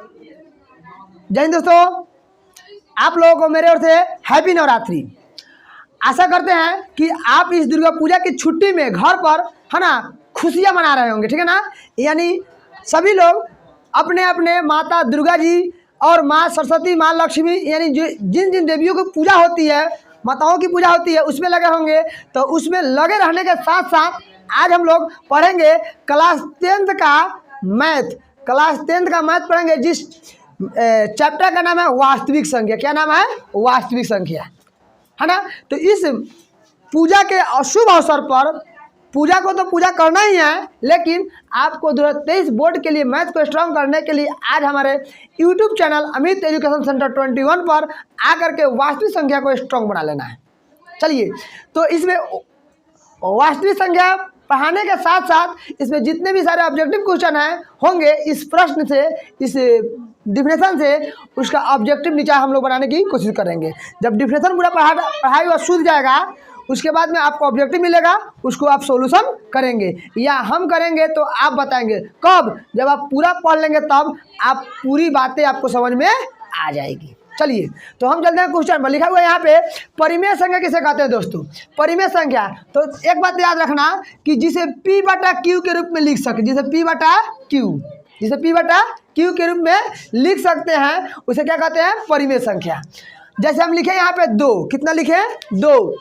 जय हिंद दोस्तों, आप लोगों को मेरे ओर से हैप्पी नवरात्रि। आशा करते हैं कि आप इस दुर्गा पूजा की छुट्टी में घर पर है ना खुशियां मना रहे होंगे, ठीक है ना। यानी सभी लोग अपने अपने माता दुर्गा जी और माँ सरस्वती, माँ लक्ष्मी, यानी जो जिन जिन देवियों की पूजा होती है, माताओं की पूजा होती है, उसमें लगे होंगे। तो उसमें लगे रहने के साथ साथ आज हम लोग पढ़ेंगे क्लास 10th का मैथ। क्लास 10th का मैथ पढ़ेंगे, जिस चैप्टर का नाम है वास्तविक संख्या। क्या नाम है? वास्तविक संख्या, है ना। तो इस पूजा के अशुभ अवसर पर, पूजा को तो पूजा करना ही है, लेकिन आपको 2023 बोर्ड के लिए मैथ को स्ट्रांग करने के लिए आज हमारे YouTube channel Amit education centre 21 पर आकर के वास्तविक संख्या को स्ट्रांग बना लेना है। चलिए, तो इसमें वास्तविक संख्या पढ़ाने के साथ साथ इसमें जितने भी सारे ऑब्जेक्टिव क्वेश्चन हैं होंगे, इस प्रश्न से, इस डिफिनेशन से उसका ऑब्जेक्टिव नीचे हम लोग बनाने की कोशिश करेंगे। जब डिफिनेशन पूरा पढ़ाई हुआ सूझ जाएगा, उसके बाद में आपको ऑब्जेक्टिव मिलेगा, उसको आप सॉल्यूशन करेंगे या हम करेंगे। तो आप बताएंगे कब? जब आप पूरा पढ़ लेंगे, तब आप पूरी बातें आपको समझ में आ जाएगी। चलिए, तो हम चलते हैं क्वेश्चन पर। लिखा हुआ है यहाँ पे परिमेय संख्या किसे कहते हैं दोस्तों? परिमेय संख्या, तो एक बात याद रखना कि जिसे P बटा Q के रूप में लिख सके, जिसे P बटा Q के रूप में लिख सकते हैं, उसे क्या कहते हैं? परिमेय संख्या। जैसे हम लिखे यहाँ पे 2, कितना लिखे? 2।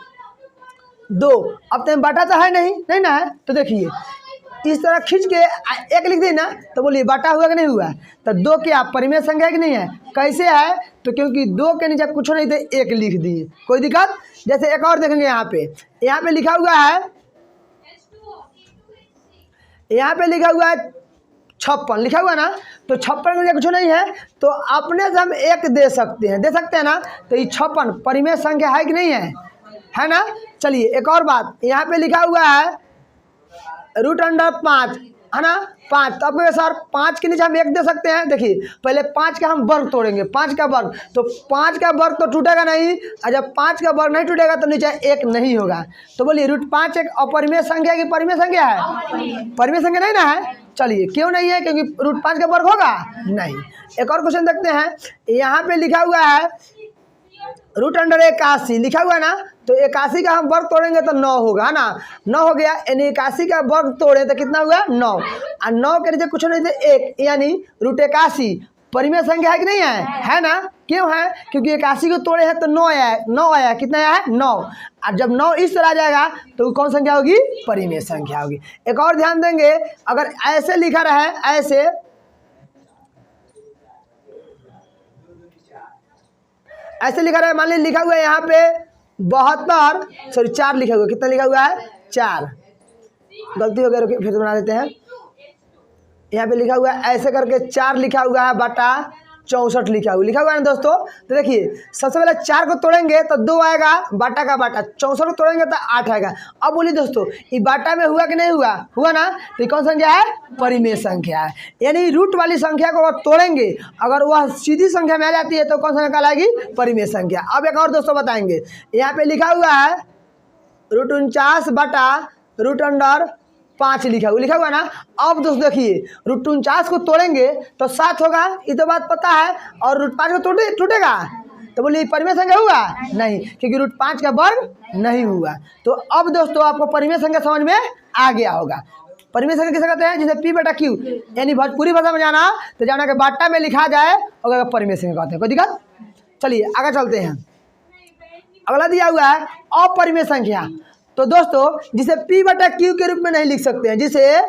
अब तो बटा तो है नहीं ना है, तो देखिए इस तरह खींच के एक लिख दी ना, तो बोलिए बटा हुआ कि नहीं हुआ? तो 2 क्या परिमेय संख्या कि नहीं है? कैसे है? तो क्योंकि 2 के नीचे कुछ नहीं थे, 1 लिख दिए, कोई दिक्कत? जैसे एक और देखेंगे, यहाँ पे लिखा हुआ है, यहाँ पे लिखा हुआ है 56, लिखा हुआ ना। तो 56 में कुछ नहीं है, तो अपने से हम 1 दे सकते हैं ना। तो ये 56 परिमेय संख्या है कि नहीं है ना। चलिए, एक और बात, यहाँ पे लिखा हुआ है √5, है ना, 5। तो आपको सर 5 के नीचे हम 1 दे सकते हैं। देखिए पहले 5 का हम वर्ग तोड़ेंगे, 5 का वर्ग, तो 5 का वर्ग तो टूटेगा नहीं, और जब 5 का वर्ग नहीं टूटेगा तो नीचे 1 नहीं होगा। तो बोलिए √5 एक अपरिमेय संख्या की परिमेय संख्या है? परिमेय संख्या नहीं ना है। चलिए, क्यों नहीं है? क्योंकि √5 का वर्ग होगा नहीं। एक और क्वेश्चन देखते हैं, यहाँ पे लिखा हुआ है √81, लिखा हुआ है ना। तो 81 का हम वर्ग तोड़ेंगे तो 9 होगा, है ना। 9 हो गया, यानी 81 का वर्ग तोड़े तो कितना हुआ? 9। और 9 के नीचे कुछ नहीं थे, 1, यानी √81 परिमेय संख्या है कि नहीं है ना। क्यों है? क्योंकि 81 को तोड़े हैं तो 9 आया। कितना आया है? 9। और जब 9 इस तरह आ जाएगा तो कौन संख्या होगी? परिमेय संख्या होगी। एक और ध्यान देंगे, अगर ऐसे लिखा रहे, ऐसे लिखा रहा है, मान लीजिए लिखा हुआ है यहाँ पे 4 लिखा हुआ है। कितना लिखा हुआ है? 4। गलती हो गया, फिर से बना देते हैं। यहाँ पे लिखा हुआ है ऐसे करके 4 लिखा हुआ है बटा 64 लिखा हुआ है ना दोस्तों। तो देखिए सबसे पहले 4 को तोड़ेंगे तो 2 आएगा, बाटा का बाटा। 64 को तोड़ेंगे तो 8 आएगा। अब बोलिए दोस्तों, ये बाटा में हुआ कि नहीं हुआ ना। तो कौन संख्या है? परिमेय संख्या है। यानी रूट वाली संख्या को अगर तोड़ेंगे, अगर वह सीधी संख्या में आ जाती है तो कौन संख्या कहलाएगी? परिमेय संख्या। अब एक और दोस्तों बताएंगे, यहाँ पे लिखा हुआ है √49 बटा √5 लिखा हुआ ना। अब दोस्तों देखिए √49 को तोड़ेंगे तो 7 होगा, ये तो बात पता है, और √5 को टूटेगा तो बोलिए परिमेय संख्या हुआ नहीं, क्योंकि √5 का वर्ग नहीं हुआ। तो अब दोस्तों आपको परिमेय संख्या समझ में आ गया होगा। परिमेय संख्या किसे कहते हैं? जिसे P बटा Q, यानी भोजपुरी भाषा में जाना तो जाना के बाटा में लिखा जाए और परिमेय संख्या कहते हैं। कोई दिक्कत? चलिए आगे चलते हैं। अगला दिया हुआ है अपरिमेय संख्या। तो दोस्तों जिसे P बटा Q के रूप में नहीं लिख सकते हैं, जिसे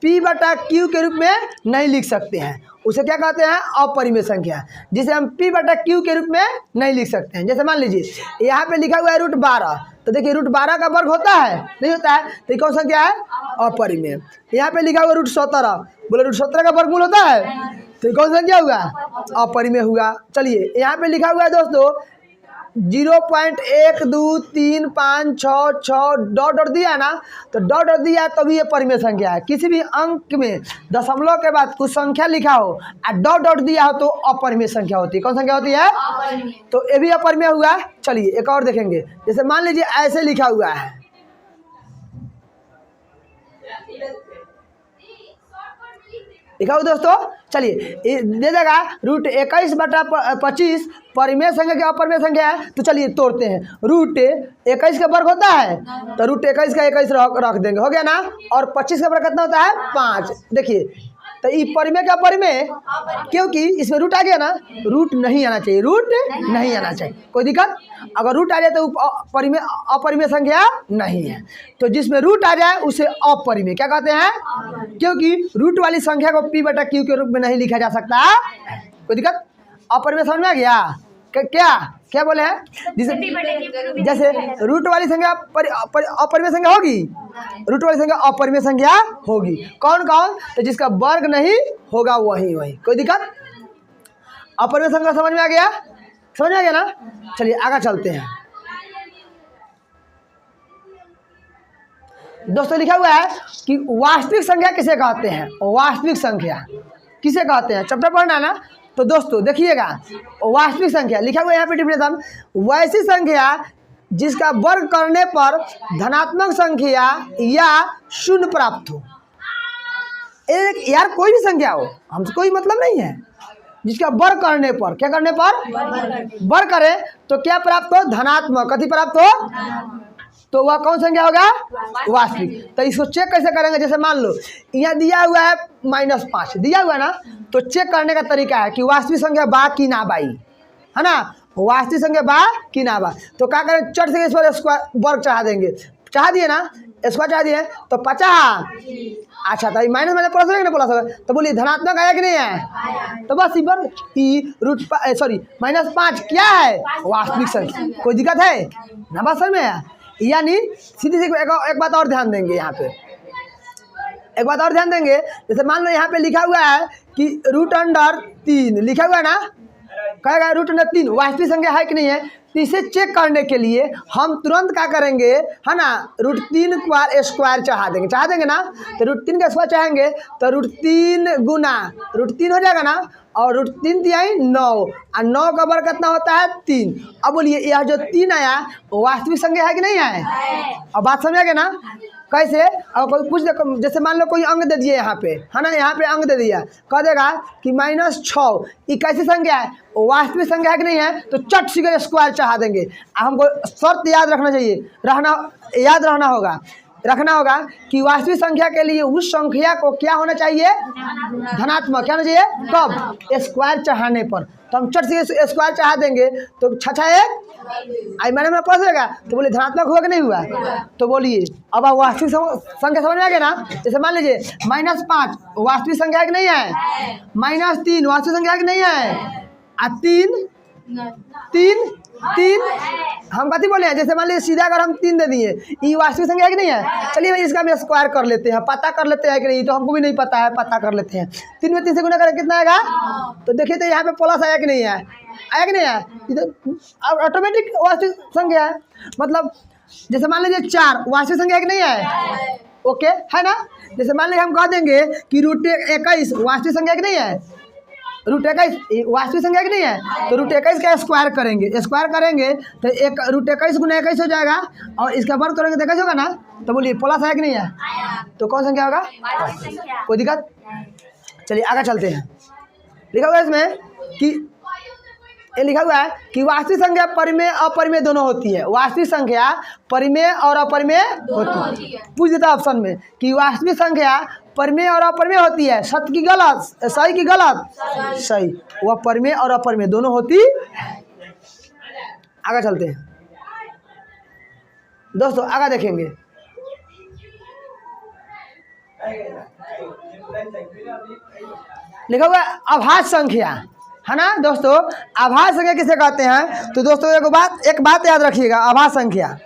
P बटा Q के रूप में नहीं लिख सकते हैं, उसे क्या कहते हैं? अपरिमेय संख्या। जिसे हम P बटा Q के रूप में नहीं लिख सकते हैं। जैसे मान लीजिए यहाँ पे लिखा हुआ है √12, तो देखिए √12 का वर्ग होता है? नहीं होता है, तो कौन संख्या है? अपरिमेय। यहाँ पे लिखा हुआ √17, बोले √17 का वर्गमूल होता है, तो कौन संख्या हुआ? अपरिमेय हुआ। चलिए यहाँ पे लिखा हुआ है दोस्तों 0.123566 डॉट दिया ना, तो डॉट दिया तभी ये परिमेय संख्या है। किसी भी अंक में दशमलव के बाद कुछ संख्या लिखा हो और डॉट दिया हो तो अपरिमेय संख्या होती है। कौन संख्या होती है? तो ये भी अपरिमेय हुआ। चलिए एक और देखेंगे, जैसे मान लीजिए ऐसे लिखा हुआ है, लिखा हुआ दोस्तों। चलिए दे देगा √21/25 परिमेय संख्या की अपरिमेय संख्या है। तो चलिए तोड़ते हैं। √21 का वर्ग होता है तो √21 का 21 रख देंगे, हो गया ना। और 25 का वर्ग कितना होता है 5। देखिए तो ये परिमेय का परिमेय, क्योंकि इसमें रूट आ गया ना, रूट नहीं आना चाहिए, रूट नहीं आना चाहिए, कोई दिक्कत। अगर रूट आ जाए तो परिमेय अपरिमेय संख्या नहीं है। तो जिसमें रूट आ जाए उसे अपरिमेय क्या कहते हैं, क्योंकि रूट वाली संख्या को P/Q के रूप में नहीं लिखा जा सकता। कोई दिक्कत। अपरिमेय समझ में आ गया क्या क्या बोले हैं। जैसे रूट वाली संख्या अपरिमेय संख्या होगी, रूट वाली संख्या अपरिमेय संख्या होगी। कौन कौन, तो जिसका वर्ग नहीं होगा वही वही। कोई दिक्कत। अपरिमेय संख्या समझ में आ गया, समझ में आ गया ना। चलिए आगे चलते हैं दोस्तों। लिखा हुआ है कि वास्तविक संख्या किसे कहते हैं, वास्तविक संख्या किसे कहते हैं, चैप्टर पढ़ना है ना। तो दोस्तों देखिएगा, वास्तविक संख्या लिखा हुआ है यहाँ पे डिफिनेशन, वैसी संख्या जिसका वर्ग करने पर धनात्मक संख्या या शून्य प्राप्त हो। एक यार कोई भी संख्या हो, हमसे कोई मतलब नहीं है, जिसका वर्ग करने पर, क्या करने पर वर्ग करे तो क्या प्राप्त हो, धनात्मक। कथी प्राप्त हो, तो वह कौन संख्या होगा, वास्तविक। तो इसको चेक कैसे करेंगे, जैसे मान लो यहाँ दिया हुआ है -5 दिया हुआ है ना, तो चेक करने का तरीका है कि वास्तविक संख्या बा कि ना बाई, है ना, वास्तविक संख्या बा कि ना बा। तो क्या करें, चट से इस पर स्क्वायर वर्ग चढ़ा देंगे, चढ़ा दिए ना, स्क्वायर चढ़ा दिए तो 50। अच्छा तो माइनस में प्लस होगा ना, प्लस होगा, तो बोलिए धनात्मक आया कि नहीं है, तो बस -5 क्या है, वास्तविक संख्या। कोई दिक्कत है ना, बात समझ में आया। यानी सीधी सी एक बात और ध्यान देंगे, यहाँ पे एक बात और ध्यान देंगे। जैसे मान लो यहाँ पे लिखा हुआ है कि √3 लिखा हुआ है ना, कहेगा √3 वास्तविक संख्या है कि नहीं है। तो इसे चेक करने के लिए हम तुरंत क्या करेंगे, है ना, √3 का स्क्वायर चढ़ा देंगे ना। तो √3 का स्क्वायर चाहेंगे तो √3 गुना √3 हो जाएगा ना, और √3 दिया 9 और 9 का वर्ग कितना होता है 3। अब बोलिए यह जो 3 आया वास्तविक संख्या है कि नहीं है। अब बात समझ गए ना कैसे। अब कोई पूछ दे, जैसे मान लो कोई अंक दे दिए यहाँ पे, है ना, यहाँ पे अंक दे दिया, कह देगा कि -6 ये कैसी संख्या है, वास्तविक संख्या है कि नहीं है। तो चट सी स्क्वायर चढ़ा देंगे। हमको शर्त याद रखना चाहिए, रखना होगा कि वास्तविक संख्या के लिए उस संख्या को क्या होना चाहिए, धनात्मक। क्या होना चाहिए, कब, स्क्वायर चढ़ाने पर। तो हम चट से स्क्वायर चढ़ा देंगे तो 6 आई मैंने में पहुँचेगा, तो बोलिए धनात्मक हुआ कि नहीं हुआ। तो बोलिए अब आप वास्तविक संख्या समझ में आ गया ना। जैसे मान लीजिए -5 वास्तविक संख्या है कि नहीं है, -3 वास्तविक संख्या है कि नहीं है, और 3 हम कथी बोले हैं। जैसे मान लीजिए सीधा अगर हम 3 दे दिए, ये वास्तविक संख्या है कि नहीं है। चलिए भाई इसका हम स्क्वायर कर लेते हैं, पता कर लेते हैं कि नहीं, तो हमको भी नहीं पता है, पता कर लेते हैं। 3 में 3 से गुना करें कितना आएगा, तो देखिए तो यहाँ पे प्लस आया कि नहीं है, आया कि नहीं है, तो ऑटोमेटिक वास्तविक संख्या है। मतलब जैसे मान लीजिए 4 वास्तविक संख्या है कि नहीं है, ओके है ना। जैसे मान लीजिए हम कह देंगे कि √21 वास्तविक संख्या कि नहीं है, √21 वास्तविक संख्या कि नहीं है। तो √21 का स्क्वायर करेंगे तो एक √21 गुना 21 हो जाएगा, और इसका वर्ग करेंगे तो 21 होगा ना। तो बोलिए प्लस है कि नहीं है, तो कौन संख्या होगा, कोई दिक्कत। चलिए आगे चलते हैं। लिखा हुआ है इसमें कि ये लिखा हुआ है कि वास्तविक संख्या परिमेय अपरिमेय दोनों होती है। वास्तविक संख्या परिमेय और अपरिमेय होती है। पूछ देता ऑप्शन में कि वास्तविक संख्या परिमेय और अपरिमेय होती है, सत्य की गलत, सही की गलत, सही। वह परिमेय और अपरिमेय दोनों होती। आगे चलते हैं दोस्तों, आगे देखेंगे। लिखा हुआ है अभाज्य संख्या, है ना दोस्तों। अभाज्य संख्या किसे कहते हैं, तो दोस्तों एक बात याद रखिएगा। अभाज्य संख्या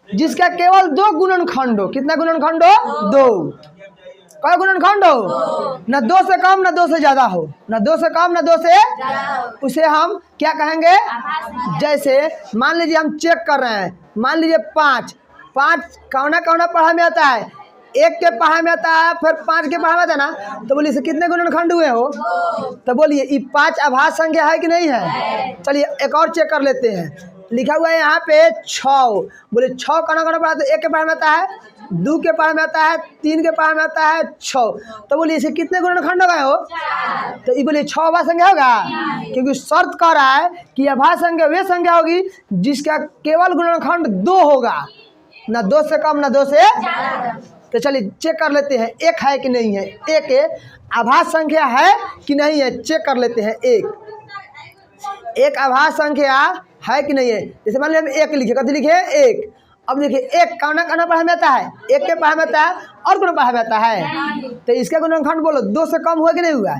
जिसका केवल 2 गुणनखंड हो। कितना गुणनखंड हो, 2। क्या गुणनखंड हो, न 2 से कम न 2 से ज़्यादा हो, न 2 से कम न 2 से, उसे हम क्या कहेंगे। जैसे मान लीजिए हम चेक कर रहे हैं, मान लीजिए 5 कौना पढ़ा में आता है, 1 के पढ़ा में आता है, फिर 5 के पढ़ा में आता है ना। तो बोलिए इसे कितने गुणनखंड हुए हो, तो बोलिए ये 5 अभाज्य संख्या है कि नहीं है। चलिए एक और चेक कर लेते हैं। लिखा हुआ है यहाँ पे 6, बोले 6 कौना पढ़ा तो 1 के पढ़ा में आता है, 2 के पहाड़ में आता है, 3 के पहाड़ में आता है 6। तो बोलिए इसे कितने गुणनखंड हो गए हो? तो ये बोलिए 6 अभाज्य संख्या होगा, क्योंकि शर्त कह रहा है कि अभाज्य संख्या वे संख्या होगी जिसका केवल गुणनखंड 2 होगा, ना 2 से कम ना 2 से। तो चलिए चेक कर लेते हैं एक है कि नहीं है। एक अभाज्य संख्या है कि नहीं है, चेक कर लेते हैं। एक अभाज्य संख्या है कि नहीं है। जैसे मान लीजिए हम 1 लिखे, कभी लिखे 1। अब देखिए 1 कौना पढ़ा में आता है, 1 के पढ़ा में आता है और कौन पढ़ा में आता है। तो इसका गुणनखंड बोलो 2 से कम हुआ कि नहीं हुआ?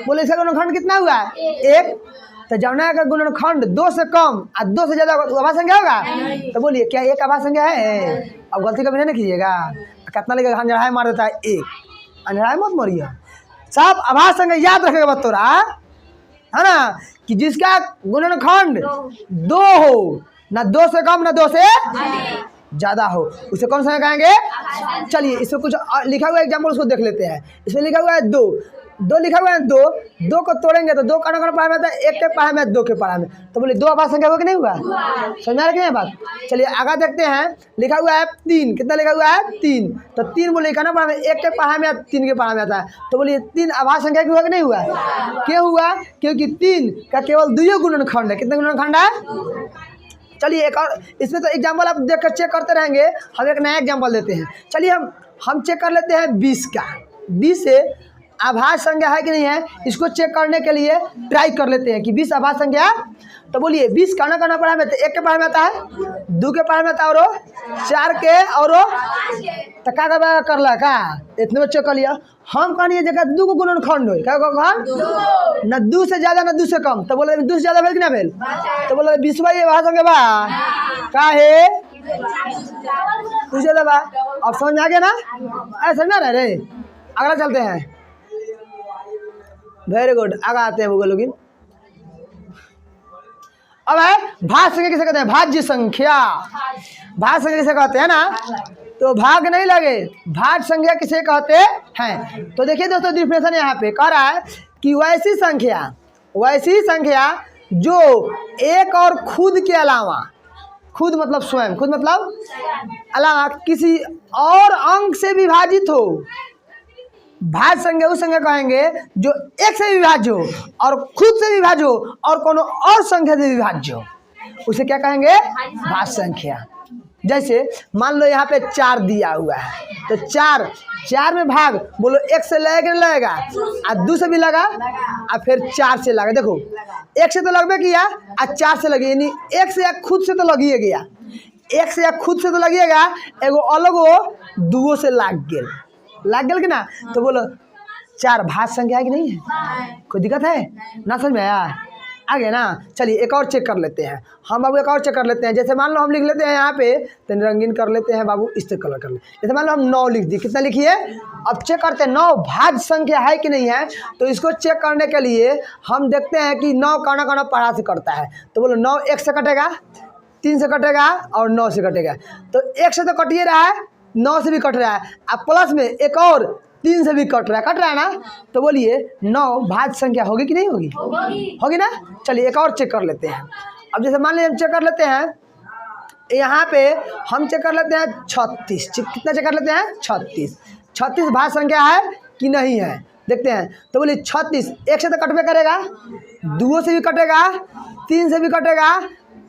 बोलो इसका गुणनखंड कितना हुआ? 1। तो जौना का गुणनखंड 2 से कम और 2 से ज़्यादा अभाज्य संख्या होगा। तो बोलिए क्या एक अभाज्य संख्या है? अब गलती कभी नहीं कीजिएगा। कितना लिखेगा? अंजड़ाई मार देता है 1, अंजड़ाई मत मारिए। सब अभाज्य संख्या याद रखेगा बतौरा, है ना, कि जिसका गुणनखंड 2 हो, ना 2 से कम ना 2 से ज़्यादा हो, उसे कौन सा कहेंगे? चलिए इसमें कुछ लिखा हुआ एग्जाम्पल उसको देख लेते हैं। इसमें लिखा हुआ है 2 लिखा हुआ है। 2 को तोड़ेंगे तो 2 का पढ़ा में आता है, 1 के पढ़ा में 2 के पढ़ा में। तो बोले 2 अभाज्य संख्या हुआ कि नहीं हुआ? समझ में आ रही है बात? चलिए आगे देखते हैं। लिखा हुआ है 3, कितना लिखा हुआ है? 3। तो 3 बोले का पढ़ा में 1 के पढ़ा में 3 के पढ़ा में आता है। तो बोलिए 3 अभाज्य संख्या हुआ कि नहीं हुआ? क्यों हुआ? क्योंकि 3 का केवल 2 गुणनखंड है। कितने गुणनखंड है? चलिए एक और इसमें तो एग्जाम्पल आप देख कर चेक करते रहेंगे, हम एक नया एग्जाम्पल देते हैं। चलिए हम चेक कर लेते हैं 20 का। 20 से अभाज्य संख्या है कि नहीं है, इसको चेक करने के लिए ट्राई कर लेते हैं कि 20 अभाज्य संख्या। तो बोलिए 20 कौना पढ़ा में? 1 के पढ़ा में आता है, 2 के पढ़ा में आता है और 4 के और तो क्या कर ला का इतने बच्चे कर लिया। हम कहनी जगह 2 को गुणनखंड हो, क्या ना 2 से ज़्यादा ना 2 से कम। तो बोले 2 से ज़्यादा भेल कि ना भेल? तो बोले 20 ये अभाज्य संख्या बा का है 2 से ज़्यादा बा। अब समझ आ गया ना? ऐसा ना रहे अगला चलते हैं। वेरी गुड, आगे आते हैं वो लोग। अब है भाज्य संख्या किसे कहते हैं? भाज्य संख्या। भाज्य संख्या किसे कहते हैं ना, तो भाग नहीं लगे, भाज्य संख्या किसे कहते हैं? तो देखिए दोस्तों डिफिनेशन यहाँ पे कह रहा है कि वैसी संख्या जो एक और खुद के अलावा, खुद मतलब स्वयं, खुद मतलब अलावा किसी और अंक से विभाजित हो। भाज्य संख्या उस संख्या कहेंगे जो 1 से विभाज्य हो और खुद से विभाज्य हो और कोनो और संख्या से विभाज्य हो, उसे क्या कहेंगे? भाज्य संख्या। जैसे मान लो यहाँ पे 4 दिया हुआ है, तो 4 में भाग बोलो 1 से लगेगा और 2 से भी लगा और फिर 4 से लगा। देखो 1 से तो लगभग किया और 4 से लगी, यानी 1 से या खुद से तो लगिए गया, 1 से या खुद से तो लगिएगा, एगो अलग हो 2 से लग गया कि ना। तो बोलो 4 भाज्य संख्या है कि नहीं है? कोई दिक्कत है ना? समझ में आ गया ना? चलिए एक और चेक कर लेते हैं हम बाबू, एक और चेक कर लेते हैं। जैसे मान लो हम लिख लेते हैं यहाँ पे, तो रंगीन कर लेते हैं बाबू, इस तरह कलर कर ले। जैसे मान लो हम 9 लिख दिए, कितना लिखिए? अब चेक करते हैं 9 भाज्य संख्या है कि नहीं है। तो इसको चेक करने के लिए हम देखते हैं कि 9 कौना पढ़ा से करता है। तो बोलो 9 1 से कटेगा, 3 से कटेगा और 9 से कटेगा। तो 1 से तो कटिए रहा है, 9 से भी कट रहा है, अब प्लस में एक और 3 से भी कट रहा है ना। तो बोलिए 9 भाज्य संख्या होगी कि नहीं होगी? होगी ना। चलिए एक और चेक कर लेते हैं। अब जैसे मान लीजिए हम चेक कर लेते हैं यहाँ पे, हम चेक कर लेते हैं 36। कितना चेक कर लेते हैं? 36 भाज्य संख्या है कि नहीं है, देखते हैं। तो बोलिए 36 1 से तो कटबे करेगा, 2 से भी कटेगा, 3 से भी कटेगा।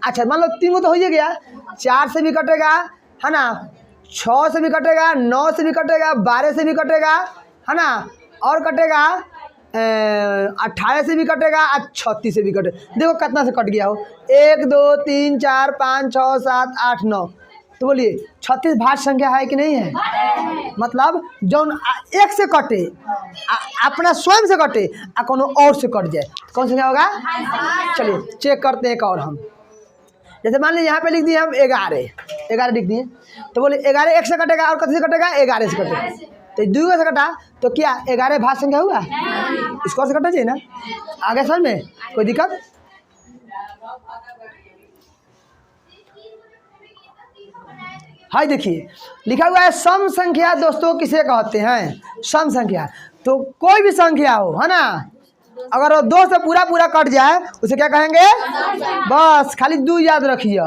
अच्छा मान लो 3 तो हो ही गया, 4 से भी कटेगा, है ना, 6 से भी कटेगा, 9 से भी कटेगा, 12 से भी कटेगा, है ना, और कटेगा 18 से भी कटेगा और 36 से भी कटेगा। देखो कितना से कट गया हो, 1 2 3 4 5 6 7 8 9। तो बोलिए 36 भाज्य संख्या है कि नहीं है? मतलब जौन 1 से कटे, अपना स्वयं से कटे और कोनो और से कट जाए, कौन संख्या होगा? चलिए चेक करते हैं एक और हम। जैसे मान लीजिए यहाँ पे लिख दिए हम 11 लिख दिए। तो बोले 11 1 से कटेगा और कितने से कटेगा? 11 से कटेगा। तो 2 से कटा तो क्या 11 भाज्य संख्या हुआ? इसको से कटना चाहिए ना। आगे समझ में कोई दिक्कत? हाय देखिए लिखा हुआ है सम संख्या। दोस्तों किसे कहते हैं? सम संख्या। तो कोई भी संख्या हो, है ना, अगर वो 2 से पूरा कट जाए उसे क्या कहेंगे? बस खाली 2 याद रखिए,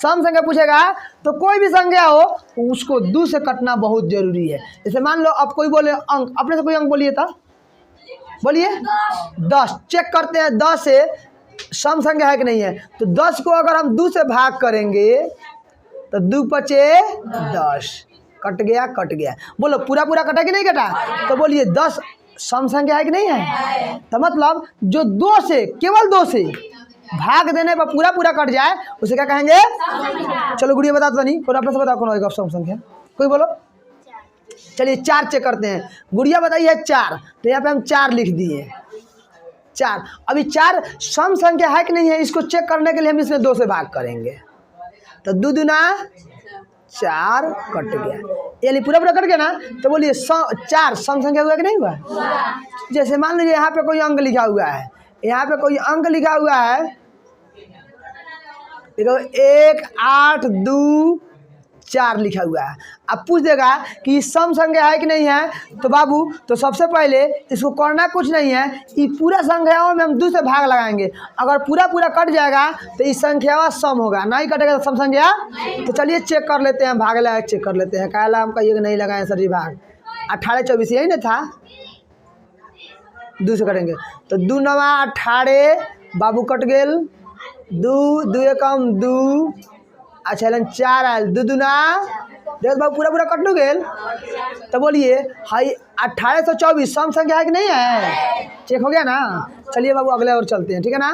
सम संख्या पूछेगा तो कोई भी संख्या हो उसको 2 से कटना बहुत जरूरी है। जैसे मान लो अब कोई बोले अंक, अपने से कोई अंक बोलिए था, बोलिए 10। चेक करते हैं 10 से सम संख्या है कि नहीं है। तो 10 को अगर हम 2 से भाग करेंगे तो 2 पचे 10, कट गया कट गया। बोलो पूरा पूरा कटा कि नहीं कटा? तो बोलिए 10 सम संख्या है कि नहीं है? तो मतलब जो 2 से, केवल 2 से भाग देने पर पूरा पूरा कट जाए उसे क्या कहेंगे? चलो गुड़िया बता दो नहीं, कौन अपने से बताओ कौन होगा सम संख्या, कोई बोलो। चलिए 4 चेक करते हैं। गुड़िया बताइए 4, तो यहाँ पे हम 4 लिख दिए 4। अभी 4 सम संख्या है कि नहीं है, इसको चेक करने के लिए हम इसमें 2 से भाग करेंगे। तो 2 दूना 4, कट गया, यानी पूरा पूरा कट गया ना। तो बोलिए 4 सम संख्या हुआ कि नहीं हुआ? जैसे मान लीजिए यहाँ पे कोई अंक लिखा हुआ है, यहाँ पे कोई अंक लिखा हुआ है, देखो 1 8 2 4 लिखा हुआ है। अब पूछ देगा कि सम संख्या है कि नहीं है। तो बाबू तो सबसे पहले इसको करना कुछ नहीं है, ये पूरा संख्याओं में हम 2 से भाग लगाएंगे। अगर पूरा पूरा कट जाएगा तो इस संख्या सम होगा, नहीं कटेगा तो सम संख्या। तो चलिए चेक कर लेते हैं, भाग लगा चेक कर लेते हैं। कहला हम कहिए नहीं लगाए सर जी भाग, 18 24 यही ना था, 2 से कटेंगे। तो 2 9 18 बाबू कट गेल, 2 2 एकम 2, अच्छा 4 आयल, 2 दूना देख बाबू पूरा पूरा कट गेल। तो बोलिए हाई 1824 सम संख्या है कि नहीं है? चेक हो गया ना। चलिए बाबू अगले और चलते हैं, ठीक है ना।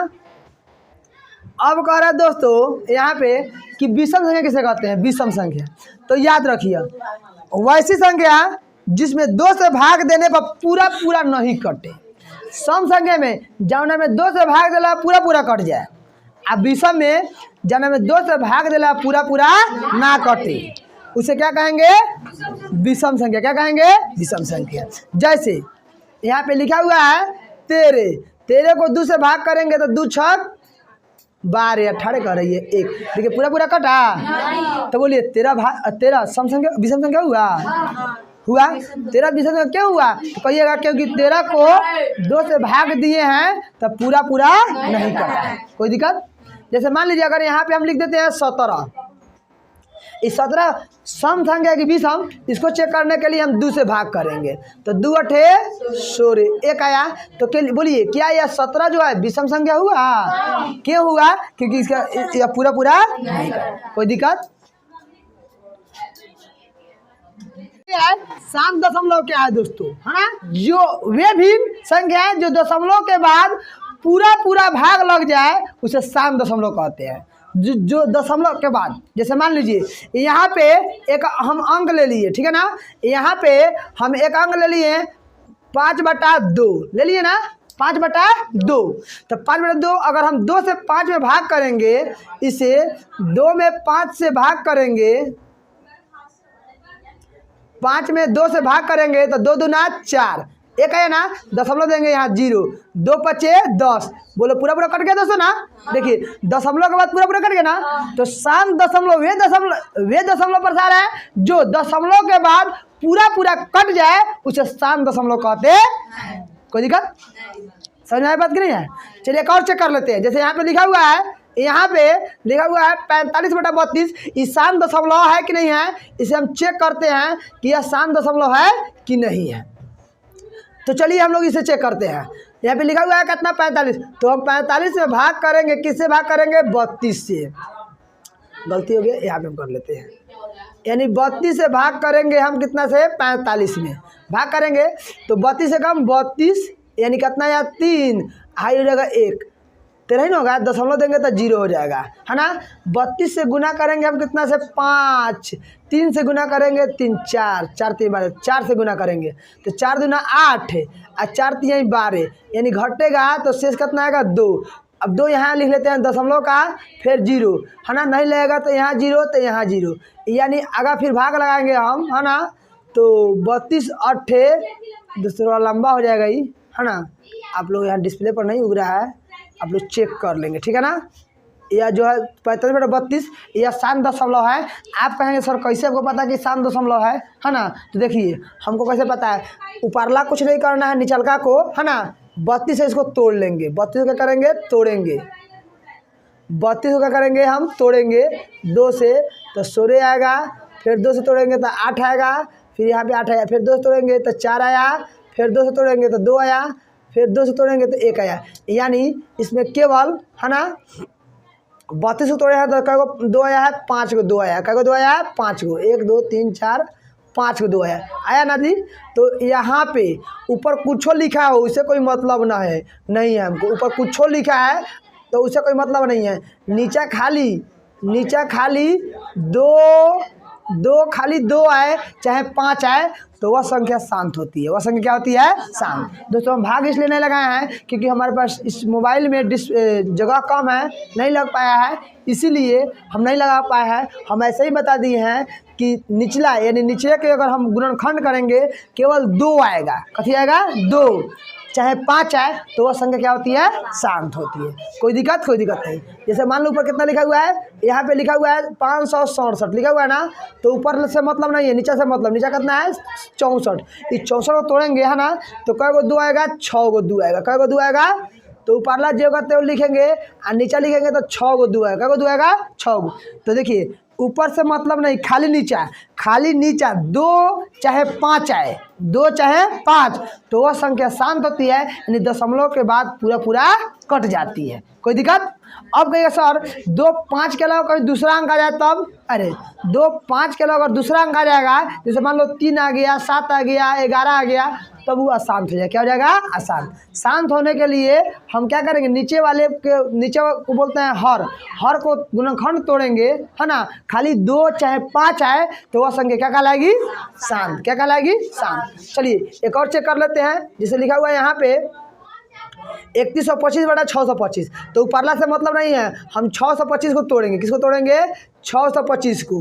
अब कह रहा है दोस्तों यहाँ पे कि विषम संख्या किसे कहते हैं? विषम संख्या। तो याद रखिए वैसी संख्या जिसमें 2 से भाग देने पर पूरा पूरा नहीं कटे। सम संख्या में जौना में 2 से भाग देला पूरा पूरा कट जाए, अब विषम में जौना में 2 से भाग देला पूरा पूरा ना कटे, उसे क्या कहेंगे? विषम संख्या। क्या कहेंगे? विषम संख्या। जैसे यहाँ पे लिखा हुआ है 13 को 2 से भाग करेंगे तो 2 छक 12 18 कह रही है 1, देखिए पूरा पूरा कटा। तो बोलिए 13 सम संख्या विषम संख्या हुआ? 13 विषम संख्या क्यों हुआ? तो कहिएगा क्योंकि 13 को 2 से भाग दिए हैं तो पूरा पूरा नहीं कटा। कोई दिक्कत? जैसे मान लीजिए अगर यहाँ पे हम लिख देते हैं 17, इस 17 सम संख्या की विषम, इसको चेक करने के लिए हम 2 से भाग करेंगे। तो 2 8 16 1 आया। तो बोलिए क्या यह 17 जो है विषम संख्या हुआ? क्यों हुआ? क्योंकि इसका यह पूरा पूरा नहीं कटा। कोई दिक्कत? सात दशमलव क्या है दोस्तों, है ना, जो वे भी संख्या है जो दशमलव के बाद पूरा पूरा भाग लग जाए उसे सात दशमलव कहते हैं। जो दशमलव के बाद, जैसे मान लीजिए यहाँ पे एक हम अंक ले लिए, ठीक है ना, यहाँ पे हम एक अंक ले लिए 5/2 ले लिए ना, 5/2। तो 5/2 अगर हम 2 से 5 में भाग करेंगे, इसे 2 में 5 से भाग करेंगे, 5 में 2 से भाग करेंगे तो 2 दूना 4, 1 है ना, दशमलव देंगे यहाँ 0, 2 5 10। बोलो पूरा पूरा कट गया दोस्तों ना। देखिए दशमलव के बाद पूरा पूरा कट गया ना। तो सात दशमलव वे दशमलव प्रसार है जो दशमलव के बाद पूरा पूरा कट जाए उसे सात दशमलव कहते हैं। कोई दिक्कत? समझ में आई बात कि नहीं है? चलिए एक और चेक कर लेते हैं। जैसे यहाँ पे लिखा हुआ है, यहाँ पे लिखा हुआ है 45/32, ये सात दशमलव है कि नहीं है, इसे हम चेक करते हैं कि यह सात दशमलव है कि नहीं है। तो चलिए हम लोग इसे चेक करते हैं। यहाँ पे लिखा हुआ है कितना 45, तो हम 45 में भाग करेंगे, किससे भाग करेंगे? 32 से। गलती हो गया, यहाँ पे हम कर लेते हैं, यानी 32 से भाग करेंगे हम कितना से? 45 में भाग करेंगे तो 32 से कम 32, यानी कितना या 3 हाई हो जाएगा 1, 13 ही ना होगा, दशमलव देंगे तो 0 हो जाएगा, है ना। 32 से गुना करेंगे हम कितना से? 5, 3 से गुना करेंगे 3 4, 4 3 12, 4 से गुना करेंगे तो 4 दूना 8 और 4 3 12, यानी घटेगा तो शेष कितना आएगा? 2। अब 2 यहाँ लिख लेते हैं दशमलव का, फिर 0, है ना, नहीं लगेगा तो यहाँ 0 तो यहाँ 0, यानी आगे फिर भाग लगाएंगे हम, है ना। तो 32 8 दूसरा लंबा हो जाएगा ही, है ना। आप लोग यहाँ डिस्प्ले पर नहीं उग रहा है, आप लोग चेक कर लेंगे, ठीक है ना। यह जो है 45/32 यह 7 दशमलव है। आप कहेंगे सर कैसे आपको पता कि 7 दशमलव है ना। तो देखिए हमको कैसे पता है, ऊपरला कुछ नहीं करना है, निचलका को, है ना, 32 से इसको तोड़ लेंगे। 32 क्या करेंगे? तोड़ेंगे, 32 को क्या करेंगे हम, तोड़ेंगे 2 से तो 16 आएगा, फिर 2 से तोड़ेंगे तो 8 आएगा, फिर यहाँ पे 8 आया, फिर 2 से तोड़ेंगे तो 4 आया, फिर 2 से तोड़ेंगे तो 2 आया, फिर 2 से तोड़ेंगे तो 1 आया। यानी इसमें केवल है ना 32 को तोड़े हैं तो कै गो 2 आया है, 5 को 2 आया, कै गो 2 आया है, 5 को, 1 2 3 4 5 को 2 आया ना जी। तो यहाँ पे ऊपर कुछ लिखा हो उससे कोई मतलब ना है, नहीं है हमको, ऊपर कुछ लिखा है तो उससे कोई मतलब नहीं है। नीचा खाली 2 खाली 2 आए चाहे 5 आए तो वह संख्या शांत होती है। वह संख्या क्या होती है, शांत। दोस्तों हम भाग इसलिए नहीं लगाए हैं क्योंकि हमारे पास इस मोबाइल में जगह कम है, नहीं लग पाया है, इसीलिए हम नहीं लगा पाए हैं। हम ऐसे ही बता दिए हैं कि निचला यानी नीचे के अगर हम गुणनखंड करेंगे केवल 2 आएगा। कथी आएगा, 2, चाहे 5 आए तो वह संख्या क्या होती है, शांत होती है। कोई दिक्कत नहीं। जैसे मान लो ऊपर कितना लिखा हुआ है, यहाँ पे लिखा हुआ है 567 लिखा हुआ है ना, तो ऊपर से मतलब नहीं है, नीचे से मतलब। नीचे कितना है, 64। इस 64 को तोड़ेंगे है ना तो कै गो 2 आएगा, 6 गो 2 आएगा। कै गो 2 आएगा, तो ऊपरला जो करते हो लिखेंगे और नीचे लिखेंगे तो 6 गो 2 आएगा। कै गो 2 आएगा, 6 गो। तो देखिए ऊपर से मतलब नहीं, खाली नीचा 2 चाहे 5 आए, 2 चाहे 5 तो वह संख्या शांत होती है, यानी दशमलव के बाद पूरा कट जाती है। कोई दिक्कत। अब कहिए सर 2 5 के अलावा कोई दूसरा अंक आ जाए तब, अरे 2 5 के अलावा अगर दूसरा अंक आ जाएगा, जैसे मान लो 3 आ गया, 7 आ गया, 11 आ गया, तब वो अशांत हो जाए। क्या हो जाएगा, अशांत। शांत होने के लिए हम क्या करेंगे, नीचे को बोलते हैं हर को गुणनखंड तोड़ेंगे है ना, खाली 2 चाहे 5 आए तो वह संख्या क्या कहलाएगी, शांत। क्या कहलाएगी, शांत। चलिए एक और चेक कर लेते हैं। जैसे लिखा हुआ है यहाँ पे 3125 बटा 625, तो ऊपरला से मतलब नहीं है, हम 625 को तोड़ेंगे। किसको तोड़ेंगे, 625 को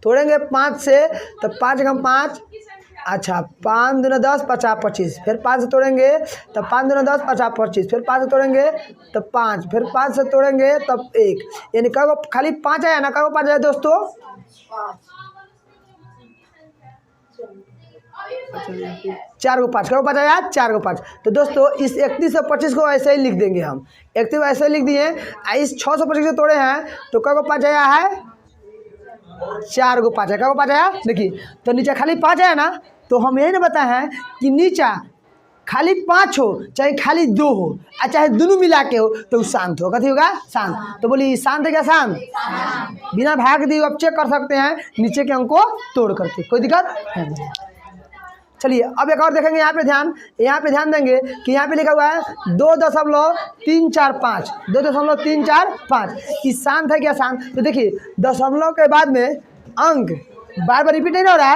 तोड़ेंगे 5 से, तो 5 × 5, अच्छा 5 दूना 10 50 25, फिर 5 से तोड़ेंगे तो 5 दूना 10 50 25, फिर 5 से तोड़ेंगे तो 5, फिर 5 से तोड़ेंगे तब 1, यानी कै गो खाली 5 आया ना, कै गो 5 आया दोस्तों, 4 को 5, कै गो 5 आया, 4 को 5। तो दोस्तों इस 3125 को ऐसे ही लिख देंगे हम, 31 को ऐसे ही लिख दिए। इस 625 से तोड़े हैं तो कै गो 5 आया है, 4 को 5 है। कै गो 5 आया, देखिए तो नीचे खाली 5 आया ना, तो हम यही ना बताए हैं कि नीचा खाली 5 हो चाहे खाली 2 हो और चाहे दोनों मिला के हो तो शांत हो। कथी होगा, शांत। तो बोलिए शांत है क्या, शांत। बिना भाग दिए आप चेक कर सकते हैं नीचे के अंक को तोड़ करके, कोई दिक्कत नहीं। चलिए अब एक और देखेंगे। यहाँ पे ध्यान देंगे कि यहाँ पे लिखा हुआ है 2.345, 2.345। इस शांत है क्या, शांत। तो देखिए दशमलव के बाद में अंक बार बार रिपीट नहीं हो रहा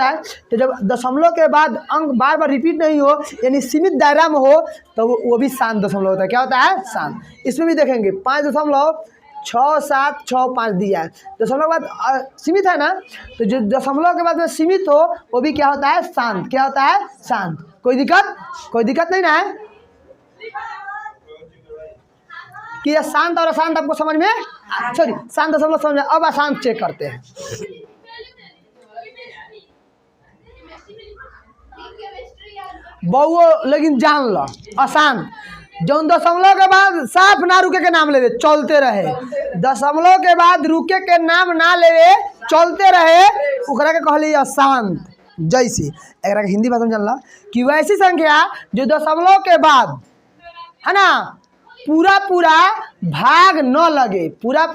है, तो जब दशमलव के बाद अंक बार बार रिपीट नहीं हो यानी सीमित दायरा में हो तो वो भी शांत दशमलव होता है। क्या होता है, शांत। इसमें भी देखेंगे 5.6765 दिया है, दशमलव के बाद सीमित है ना, तो जो दशमलव के बाद में सीमित हो वो भी क्या होता है, शांत। क्या होता है, शांत। कोई दिक्कत नहीं ना है कि यह शांत और अशांत आपको समझ में, सॉरी शांत दशमलव समझ में। अब अशांत चेक करते हैं। बहुओ लेकिन जान लो अशांत, जौन दशमलव के बाद साफ ना रुके के नाम लेवे चलते रहे, दशमलव के बाद रुके के नाम ना लेवे चलते रहे, ओकरा के कहली अशांत। जैसे एकरा के हिंदी भाषा में जानला कि वैसी संख्या जो दशमलव के बाद है ना पूरा भाग न लगे, पूरा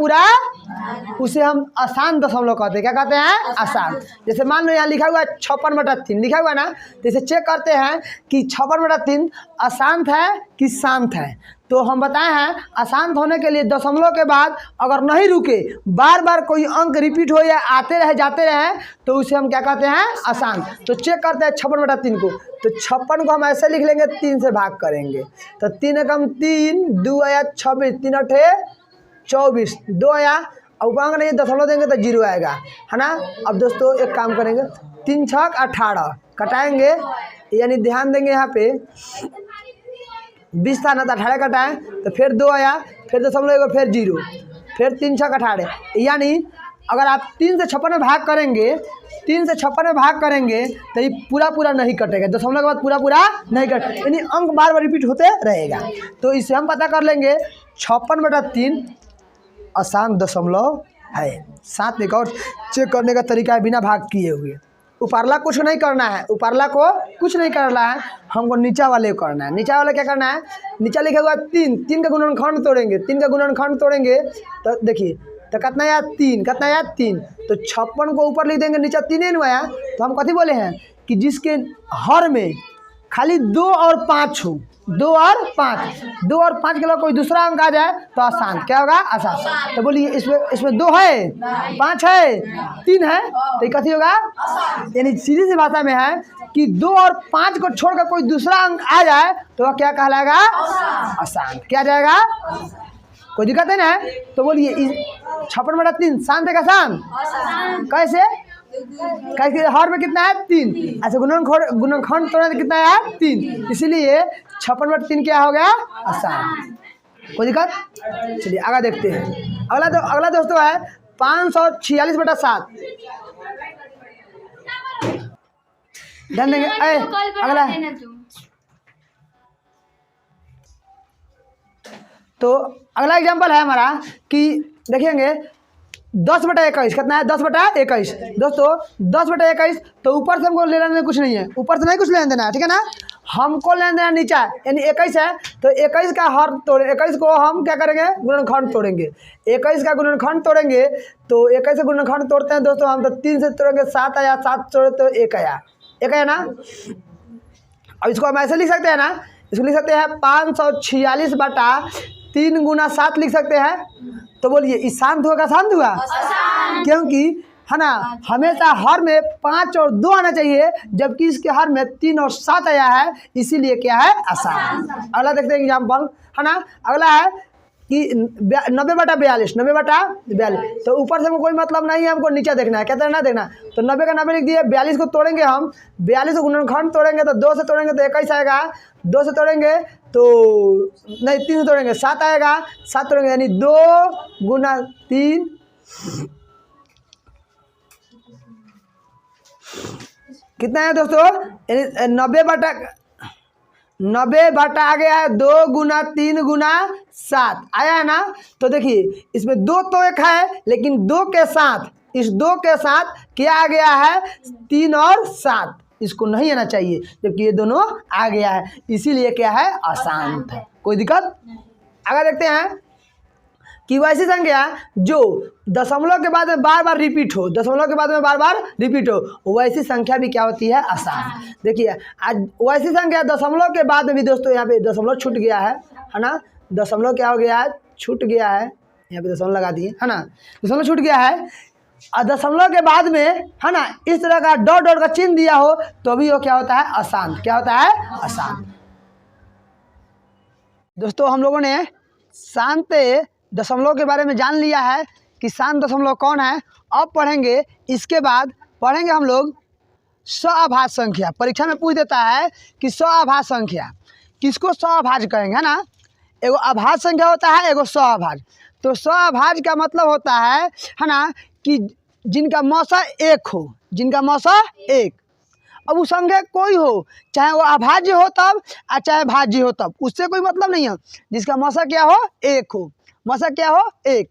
उसे हम अशांत दशमलव कहते हैं। क्या कहते हैं, अशांत। जैसे मान लो यहाँ लिखा हुआ है 56/3 लिखा हुआ है ना, तो इसे चेक करते हैं कि 56/3 अशांत है कि शांत है। तो हम बताए हैं अशांत होने के लिए दशमलव के बाद अगर नहीं रुके, बार बार कोई अंक रिपीट हो या आते रहे जाते रहे तो उसे हम क्या कहते हैं, अशांत। तो चेक करते हैं 56/3 को, तो 56 को हम ऐसे लिख लेंगे, 3 से भाग करेंगे तो 3 एकम 3, 2 आया 26, 3 अठे 24, 2 आया, और ऊपर नहीं दशमलव देंगे तो 0 आएगा है ना। अब दोस्तों एक काम करेंगे, 3 छक 18 कटाएंगे, यानी ध्यान देंगे यहाँ पे 20 था ना, तो 18 कटाएँ तो फिर 2 आया, फिर दशमलव, फिर 0, फिर 3 छक 18, यानी अगर आप 3 से 56 में भाग करेंगे, 3 से 56 में भाग करेंगे तो ये पूरा पूरा नहीं कटेगा, दशमलव के बाद पूरा पूरा नहीं कट, यानी अंक बार बार रिपीट होते रहेगा। तो इसे हम पता कर लेंगे 56/3 आसान दशमलव है। साथ में एक और चेक करने का तरीका है बिना भाग किए हुए। ऊपरला कुछ नहीं करना है, ऊपरला को कुछ नहीं करना है, हमको नीचा वाले को करना है। नीचा वाला क्या करना है, नीचा लिखा हुआ 3, 3 का गुणनखंड तोड़ेंगे, 3 का गुणनखंड तोड़ेंगे तो देखिए तो कितना आया 3, कितना आया 3। तो 56 को ऊपर लिख देंगे, नीचे 3 नहीं आया तो हम कथी बोले हैं कि जिसके हर में खाली 2 और 5 हो, 2 और 5 के अलावा कोई दूसरा अंक आ जाए तो आसान, क्या होगा आसान। तो बोलिए इसमें 2 है, 5 है, 3 है, तो ये कथी होगा, यानी सीधी सी भाषा में है कि 2 और 5 को छोड़कर कोई दूसरा अंक आ जाए तो वह क्या कहलाएगा, आसान। क्या जाएगा, कोई दिक्कत है ना। तो बोलिए 56/3 शांत है का शांत, कैसे, कैसे हर में कितना है 3, ऐसे गुणनखंड तोड़ने तो कितना है 3, इसीलिए 56/3 क्या हो गया, आसान। कोई दिक्कत, चलिए आगे देखते हैं। अगला दोस्तों है 546/7। ध्यान देंगे, अगला तो अगला एग्जाम्पल है हमारा कि देखेंगे 10/21 कितना है, 10/21 दोस्तों, 10/21। तो ऊपर से हमको लेना देना कुछ नहीं है, ऊपर से नहीं कुछ लेना देना है, ठीक है ना। हमको लेना देना नीचा यानी 21 है, तो 21 का हर तोड़े, 21 को हम क्या करेंगे, गुणनखंड तोड़ेंगे। 21 का गुणनखंड तोड़ेंगे तो 21 से गुणनखंड तोड़ते हैं दोस्तों हम, तो 3 से तोड़ेंगे 7 आया, 7 तोड़े तो 1 आया, 1 आया ना। अब इसको हम ऐसे लिख सकते हैं ना, इसको लिख सकते हैं 546/3 × 7 लिख सकते हैं। तो बोलिए इस शांत होगा, शांत हुआ, क्योंकि है ना हमेशा हर में 5 और 2 आना चाहिए, जबकि इसके हर में 3 और 7 आया है, इसीलिए क्या है, आसान। अगला देखते हैं एग्जाम्पल, है ना। अगला है कि 90/42, 90/42। तो ऊपर से कोई मतलब नहीं है, हमको नीचे देखना है, क्या देखना देखना। तो 90 का 90 लिख दिए, 42 को तोड़ेंगे हम, 42 को गुणनखंड तोड़ेंगे तो 2 से तोड़ेंगे तो 21 आएगा, 2 से तोड़ेंगे तो नहीं 3 से तोड़ेंगे 7 आएगा, 7 तोड़ेंगे यानी 2 × 3 कितना है दोस्तों, यानी 90 आ गया है, 2 × 3 × 7 आया है ना। तो देखिए इसमें 2 तो एक है, लेकिन 2 के साथ, इस 2 के साथ क्या आ गया है, 3 और 7, इसको नहीं आना चाहिए, जबकि ये दोनों आ गया है, इसीलिए क्या है, आसान है। कोई दिक्कत। आगे देखते हैं कि वैसी संख्या जो दशमलव के बाद में बार बार रिपीट हो, दशमलव के बाद में बार बार रिपीट हो, वैसी संख्या भी क्या होती है, आसान। देखिए आज वैसी संख्या दशमलव के बाद में भी दोस्तों यहाँ पे दशमलव छूट गया है ना, दशमलव क्या हो गया है, छूट गया है, यहाँ पे दशमलव लगा दिए, है ना, दशमलव छूट गया है। और दशमलव के बाद में है ना इस तरह का डॉट डॉट का चिन्ह दिया हो तो भी वो क्या होता है, आसान। क्या होता है, आसान। दोस्तों हम लोगों ने शांत दशमलव के बारे में जान लिया है कि शांत दशमलव कौन है। अब पढ़ेंगे, इसके बाद पढ़ेंगे हम लोग सअभाज्य संख्या। परीक्षा में पूछ देता है कि सअभाज्य संख्या किसको सअभाज्य कहेंगे, है ना। एगो अभाज्य संख्या होता है, एगो सअभाज्य। तो सअभाज्य का मतलब होता है ना कि जिनका मौसा 1 हो, जिनका मौसा 1। अब उस संख्या कोई हो, चाहे वो अभाज्य हो तब और चाहे भाज्य हो तब, उससे कोई मतलब नहीं है। जिसका मौसा क्या हो, 1 हो, मौसा क्या हो, 1।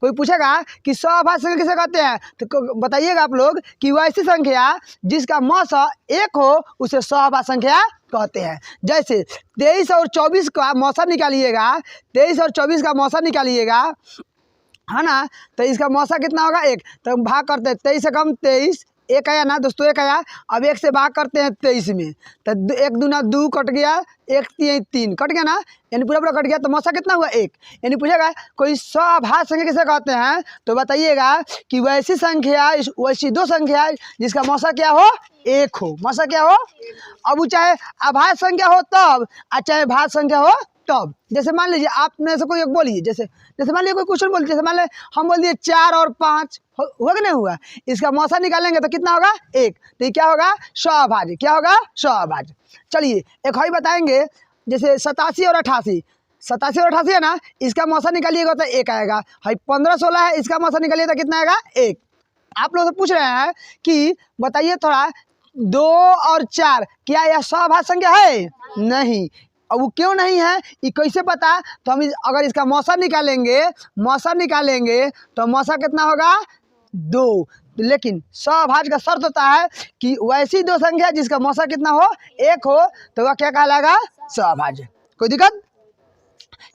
कोई पूछेगा कि सअभाज्य संख्या किसे कहते हैं, तो बताइएगा आप लोग कि वैसी संख्या जिसका मौसा 1 हो उसे सअभाज्य संख्या कहते हैं। जैसे 23 और 24 का मौसा निकालिएगा, 23 और 24 का मौसा निकालिएगा, है ना, तो इसका मौसा कितना होगा, 1। तो हम भाग करते हैं 23 से कम 23, 1 आया ना दोस्तों, 1 आया। अब 1 से भाग करते हैं 23 में, तो 1 दूना 2 कट गया, 1 3 कट गया ना, यानी पूरा पूरा कट गया। तो मौसा कितना हुआ, 1। यानी पूछेगा कोई सअभाज्य संख्या किसे कहते हैं, तो बताइएगा कि वैसी संख्या, वैसी 2 संख्या जिसका मौसा क्या हो, 1 हो, मौसा क्या हो। अब वो चाहे अभाज्य संख्या हो तब और चाहे भाज्य संख्या हो तब। जैसे मान लीजिए आप में से कोई एक बोलिए, जैसे मान लीजिए कोई क्वेश्चन बोल, जैसे मान लीजिए हम बोल दिए 4 और 5 हुआ कि नहीं हुआ, इसका मौसा निकालेंगे तो कितना होगा, 1। तो ये क्या होगा, सअभाज्य। क्या होगा, सअभाज्य। चलिए एक और बताएंगे, जैसे 87 और 88। 87 और 88 है ना, इसका मौसा निकालिएगा तो 1 आएगा। भाई 15 16 है, इसका मौसा निकालिए तो कितना आएगा 1। आप लोग से पूछ रहे हैं कि बताइए थोड़ा 2 और 4 क्या यह सभाज्य संख्या है? नहीं। अब वो क्यों नहीं है ये कैसे पता? तो हम अगर इसका मौसा निकालेंगे तो मौसा कितना होगा 2। लेकिन सभाज्य का शर्त होता है कि वैसी दो संख्या जिसका मौसा कितना हो 1 हो तो वह क्या कहलाएगा? सभाज्य। कोई दिक्कत?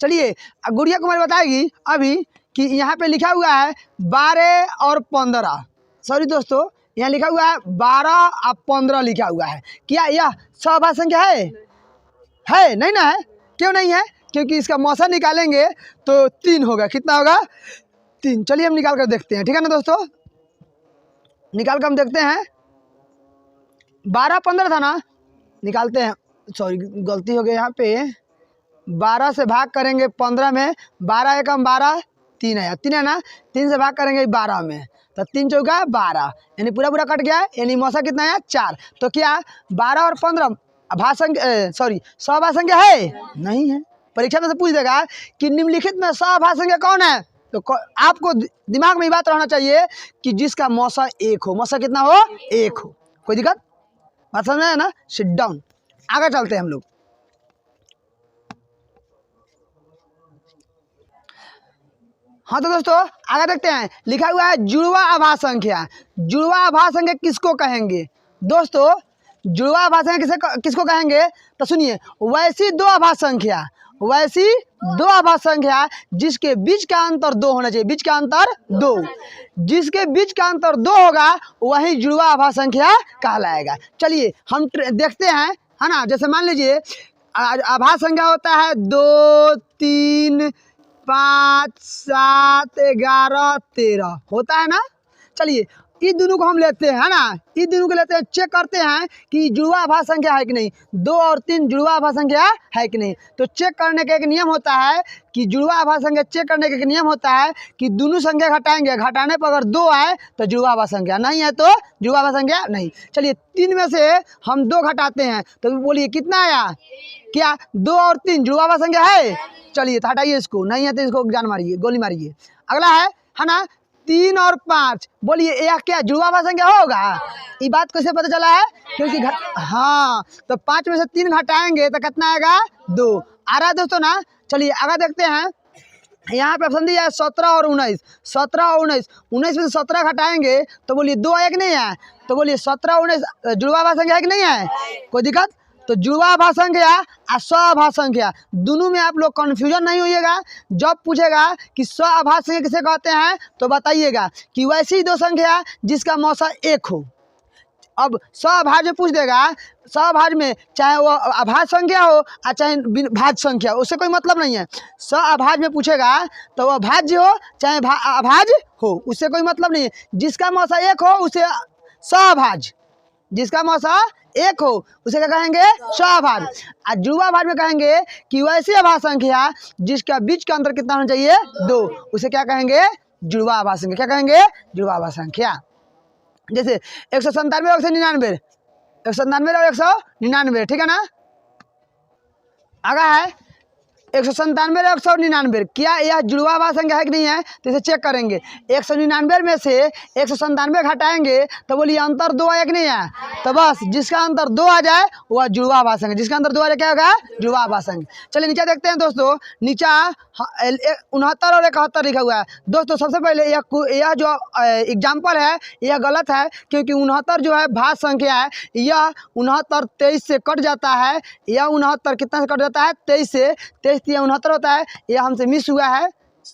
चलिए गुड़िया कुमारी बताएगी अभी कि यहाँ पे लिखा हुआ है 12 और 15। सॉरी दोस्तों, यहाँ लिखा हुआ है 12 और 15 लिखा हुआ है। क्या यह सभाज्य संख्या है? नहीं ना है। क्यों नहीं है? क्योंकि इसका मौसा निकालेंगे तो 3 होगा। कितना होगा? 3। चलिए हम निकाल कर देखते हैं, ठीक है ना दोस्तों? निकाल कर हम देखते हैं। 12 15 था ना, निकालते हैं। सॉरी गलती हो गई यहाँ पे। 12 से भाग करेंगे 15 में, 12 एकम 12, 3 है 3 है ना, 3 से भाग करेंगे 12 में तो 3 चौका 12, यानी पूरा पूरा कट गया। यानी मौसा कितना है 4। तो क्या 12 और 15 सभाज्य संख्या है? नहीं है। परीक्षा में से पूछ देगा कि निम्नलिखित में सभाज्य संख्या कौन है, तो आपको दिमाग में ये बात रहना चाहिए कि जिसका मौसा 1 हो। मौसा कितना हो? 1 हो। कोई दिक्कत? बात समझ में है ना? Sit down. आगे चलते हैं हम लोग। हाँ तो दोस्तों आगे देखते हैं। लिखा हुआ है जुड़वा अभाज्य संख्या। जुड़वा अभाज्य संख्या किसको कहेंगे दोस्तों? जुड़वा अभाज्य संख्या किसको कहेंगे? तो सुनिए, वैसी दो अभाज्य संख्या जिसके बीच का अंतर 2 होना चाहिए। बीच का अंतर 2, जिसके बीच का अंतर 2 होगा वही जुड़वा अभाज्य संख्या कहलाएगा। चलिए हम देखते हैं, है ना। जैसे मान लीजिए अभाज्य संख्या होता है 2 3 5 7 11 13 होता है ना। चलिए इस दोनों को हम लेते हैं, है ना। इस दोनों को लेते हैं, चेक करते हैं कि जुड़वा अभाज्य संख्या है कि नहीं। 2 और 3 जुड़वा अभाज्य संख्या है कि नहीं। तो चेक करने का एक नियम होता है कि जुड़वा अभाज्य संख्या चेक करने का एक नियम होता है कि दोनों संख्या घटाएंगे, घटाने पर अगर 2 आए तो जुड़वा अभाज्य संख्या, नहीं है तो जुड़वा अभाज्य संख्या नहीं। चलिए 3 में से हम 2 घटाते हैं तो बोलिए कितना आया? क्या 2 और 3 जुड़वा अभाज्य संख्या है? चलिए तो हटाइए इसको, नहीं है तो इसको जान मारिए, गोली मारिए। अगला है ना 3 और 5, बोलिए यह क्या जुड़वा अभाज्य संख्या होगा? ये बात कैसे पता चला है? क्योंकि हाँ, तो 5 में से 3 घटाएंगे तो कितना आएगा? 2 आ रहा है दोस्तों ना। चलिए आगे देखते हैं। यहाँ पे ऑप्शन दिया है 17 और 19। 17 और 19, 19 में से 17 घटाएंगे तो बोलिए 2 आया कि नहीं है? तो बोलिए 17 19 जुड़वा अभाज्य संख्या है कि नहीं है? कोई दिक्कत? तो जुड़वा अभाज्य संख्या और सभाज्य संख्या दोनों में आप लोग कन्फ्यूजन नहीं होइएगा। जब पूछेगा कि सभाज्य संख्या किसे कहते हैं तो बताइएगा कि वैसी दो संख्या जिसका मौसा 1 हो। अब सभाज्य पूछ देगा, सभाज्य में चाहे वो अभाज्य संख्या हो और चाहे भाज्य संख्या हो, उससे कोई मतलब नहीं है। सभाज्य में पूछेगा तो वह भाज्य हो चाहे अभाज्य हो, उससे कोई मतलब नहीं है। जिसका मौसा 1 हो उसे सभाज्य, जिसका मौसा 1 हो उसे क्या कहेंगे? सभाज्य। और जुड़वा अभाज्य में कहेंगे कि वैसी अभाज्य संख्या जिसका बीच का अंतर कितना होना चाहिए? 2, उसे क्या कहेंगे? जुड़वा अभाज्य संख्या। क्या कहेंगे? जुड़वा अभाज्य संख्या। जैसे 197 और 199, 197 और 199, ठीक है ना। आगा है 197 और 199, क्या यह जुड़वा अभाज्य संख्या है कि नहीं है? तो इसे चेक करेंगे। 199 में से 197 घटाएंगे तो बोलिए अंतर 2 आया कि नहीं है? तो बस जिसका अंतर 2 आ जाए वह जुड़वा अभाज्य संख्या। जिसका अंतर 2 आ जाए क्या होगा? जुड़वा अभाज्य संख्या। चलिए नीचे देखते हैं दोस्तों। नीचा 69 और 71 लिखा हुआ है। दोस्तों सबसे पहले यह जो एग्जाम्पल है यह गलत है, क्योंकि 69 जो है भाज्य संख्या है। यह 69 23 से कट जाता है। यह 69 कितना से कट जाता है? 23 से। 23 69 होता है। यह हमसे मिस हुआ है,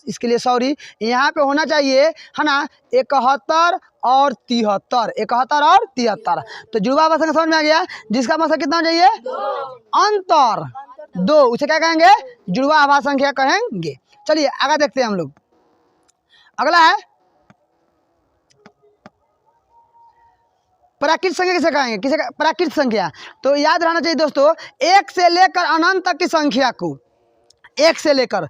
इसके लिए सॉरी। यहाँ पे होना चाहिए, है ना, 71 और 73, 71 और 73। तो जुड़वा अभाज्य संख्या समझ में आ गया। जिसका मौसा कितना होना चाहिए? अंतर 2, उसे क्या कहेंगे? जुड़वा अभाज्य संख्या कहेंगे। चलिए आगे देखते हैं हम लोग। अगला है प्राकृत संख्या किसे कहेंगे? किसे प्राकृत संख्या? तो याद रहना चाहिए दोस्तों, 1 से लेकर अनंत तक की संख्या को, 1 से लेकर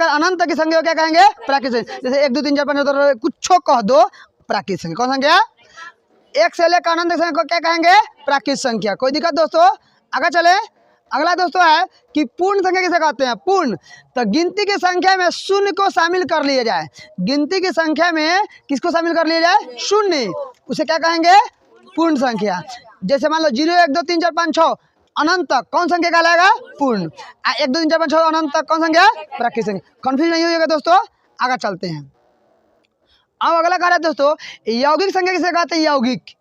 अनंत तक की संख्या को क्या कहेंगे? प्राकृत संख्या। जैसे 1 2 3 4 5 6 कुछ कह दो, प्राकृत संख्या। कौन संख्या? 1 से लेकर अनंत संख्या को क्या कहेंगे? प्राकृत संख्या। कोई दिक्कत दोस्तों? आगे चले। अगला दोस्तों है कि पूर्ण संख्या किसे कहते हैं? पूर्ण। तो गिनती की संख्या में शून्य को शामिल कर लिया जाए। गिनती की संख्या में किसको शामिल कर लिया जाए? शून्य। उसे क्या कहेंगे? पूर्ण संख्या। जैसे मान लो 0 1 2 3 4 5 6 अनंत तक कौन संख्या कहलाएगा? पूर्ण। 1 2 3 4 5 6 अनंत तक कौन संख्या? प्राकृत संख्या। कंफ्यूज नहीं होगा दोस्तों, आगे चलते हैं। अब अगला कह रहा है दोस्तों, यौगिक संख्या किसे कहते हैं?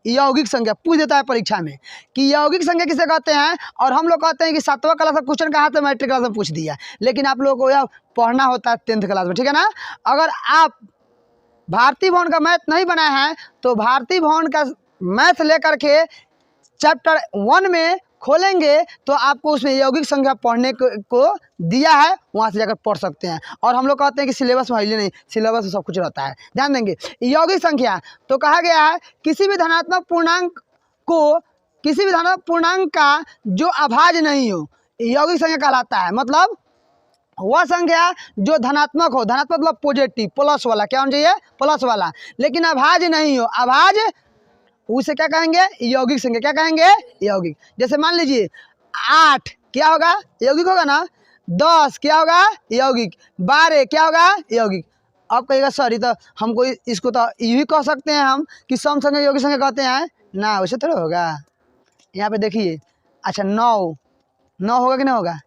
यौगिक संख्या पूछ देता है परीक्षा में कि यौगिक संख्या किसे कहते हैं। और हम लोग कहते हैं कि 7वां क्लास का क्वेश्चन कहा था, मैट्रिक क्लास में पूछ दिया, लेकिन आप लोगों को यह पढ़ना होता है 10th क्लास में, ठीक है ना। अगर आप भारतीय भवन का मैथ नहीं बनाए हैं तो भारतीय भवन का मैथ लेकर के चैप्टर 1 में खोलेंगे तो आपको उसमें यौगिक संख्या पढ़ने को दिया है, वहाँ से जाकर पढ़ सकते हैं। और हम लोग कहते हैं कि सिलेबस में नहीं, सिलेबस में सब कुछ रहता है, ध्यान देंगे। यौगिक संख्या तो कहा गया है किसी भी धनात्मक पूर्णांक का जो अभाज्य नहीं हो यौगिक संख्या कहलाता है। मतलब वह संख्या जो धनात्मक हो, धनात्मक मतलब पॉजिटिव, प्लस वाला, क्या होना चाहिए? प्लस वाला, लेकिन अभाज्य नहीं हो, अभाज्य, उसे क्या कहेंगे? यौगिक संख्या। क्या कहेंगे? यौगिक। जैसे मान लीजिए 8 क्या होगा? यौगिक होगा ना। 10 क्या होगा? यौगिक। 12 क्या होगा? यौगिक। अब कहेगा सर तो हमको इसको तो यही कह सकते हैं हम कि सम संख्या यौगिक संख्या कहते हैं ना, वैसे थोड़ा होगा। यहाँ पे देखिए, अच्छा 9 होगा कि नहीं होगा?